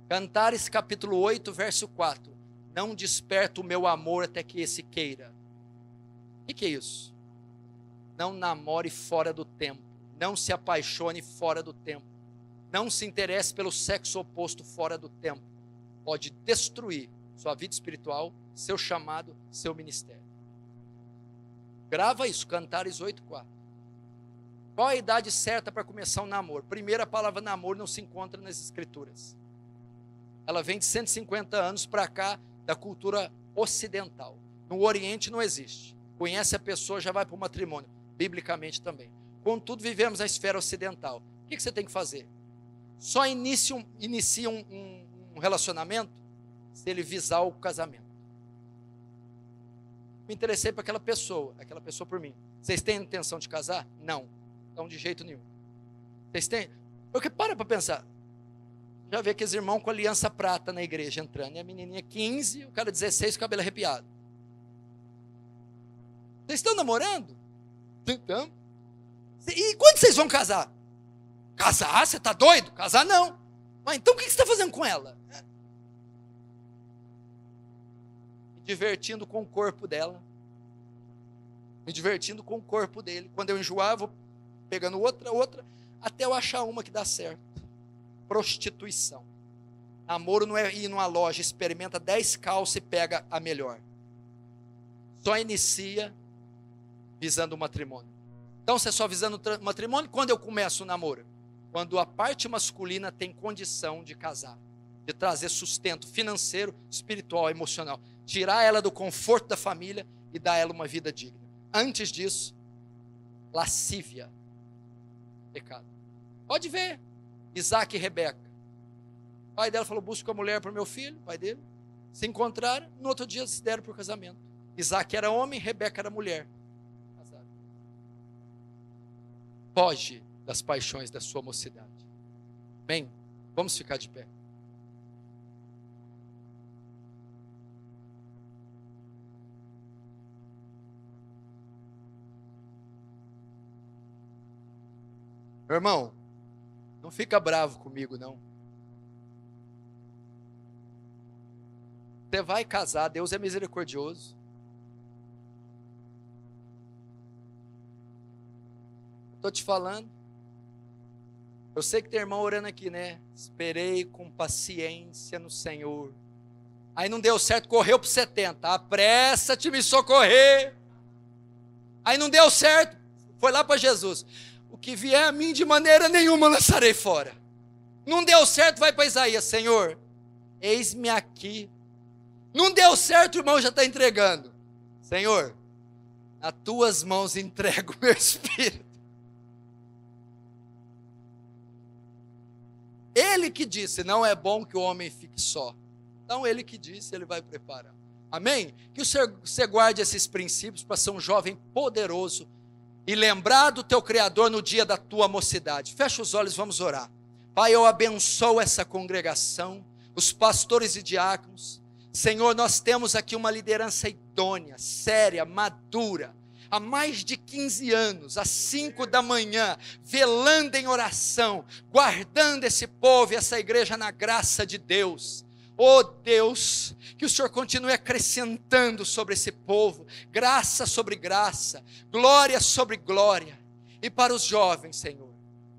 Cantares capítulo 8, verso 4. Não desperta o meu amor até que esse queira. O que é isso? Não namore fora do tempo. Não se apaixone fora do tempo. Não se interesse pelo sexo oposto fora do tempo. Pode destruir sua vida espiritual, seu chamado, seu ministério. Grava isso, Cantares 8:4. Qual a idade certa para começar um namoro? Primeiro, a palavra namoro não se encontra nas escrituras. Ela vem de 150 anos para cá, da cultura ocidental. No Oriente não existe. Conhece a pessoa, já vai para o matrimônio. Biblicamente também. Contudo, vivemos na esfera ocidental. O que você tem que fazer? Só inicia um relacionamento se ele visar o casamento. Me interessei por aquela pessoa por mim. Vocês têm intenção de casar? Não. Então, de jeito nenhum. Vocês têm? Porque para pensar. Já vê aqueles irmãos com aliança prata na igreja entrando. E a menininha 15, o cara 16, com o cabelo arrepiado. Vocês estão namorando? Então. E quando vocês vão casar? Casar? Você está doido? Casar não. Mas então o que você está fazendo com ela? Me divertindo com o corpo dela. Me divertindo com o corpo dele. Quando eu enjoar, eu vou pegando outra, até eu achar uma que dá certo. Prostituição. Namoro não é ir numa loja, experimenta 10 calças e pega a melhor. Só inicia visando o matrimônio. Então você só visando o matrimônio quando eu começo o namoro? Quando a parte masculina tem condição de casar, de trazer sustento financeiro, espiritual, emocional. Tirar ela do conforto da família e dar ela uma vida digna. Antes disso, lascívia, pecado. Pode ver, Isaac e Rebeca. O pai dela falou, busca uma mulher para o meu filho, pai dele. Se encontraram, no outro dia se deram por casamento. Isaac era homem, Rebeca era mulher. Casaram. Foge das paixões da sua mocidade. Bem, vamos ficar de pé. Meu irmão, não fica bravo comigo, não. Você vai casar, Deus é misericordioso. Estou te falando. Eu sei que tem irmão orando aqui, né? Esperei com paciência no Senhor. Aí não deu certo, correu para 70. Apressa-te me socorrer. Aí não deu certo, foi lá para Jesus. O que vier a mim de maneira nenhuma lançarei fora. Não deu certo, vai para Isaías. Senhor, eis-me aqui. Não deu certo, o irmão já está entregando. Senhor, nas tuas mãos entrego o meu espírito. Ele que disse, não é bom que o homem fique só. Então ele que disse, ele vai preparar. Amém? Que você guarde esses princípios para ser um jovem poderoso e lembrar do teu Criador no dia da tua mocidade. Fecha os olhos, vamos orar. Pai, eu abençoo essa congregação, os pastores e diáconos. Senhor, nós temos aqui uma liderança idônea, séria, madura, há mais de 15 anos, às 5 da manhã, velando em oração, guardando esse povo e essa igreja na graça de Deus. Oh Deus, que o Senhor continue acrescentando sobre esse povo, graça sobre graça, glória sobre glória. E para os jovens, Senhor,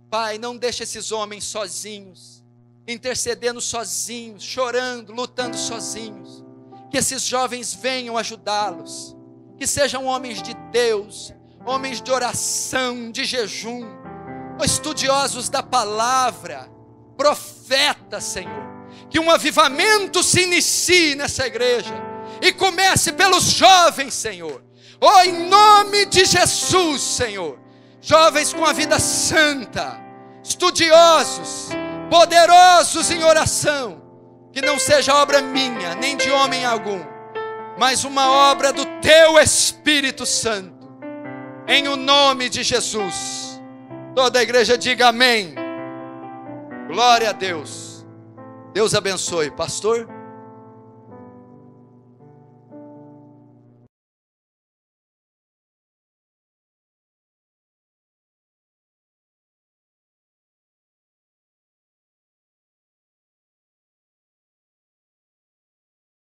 Pai, não deixe esses homens sozinhos, intercedendo sozinhos, chorando, lutando sozinhos. Que esses jovens venham ajudá-los, que sejam homens de Deus, homens de oração, de jejum, estudiosos da palavra, profetas, Senhor. Que um avivamento se inicie nessa igreja e comece pelos jovens, Senhor. Oh, em nome de Jesus, Senhor. Jovens com a vida santa, estudiosos, poderosos em oração. Que não seja obra minha, nem de homem algum, mas uma obra do Teu Espírito Santo. Em o nome de Jesus. Toda a igreja diga amém. Glória a Deus. Deus abençoe, pastor.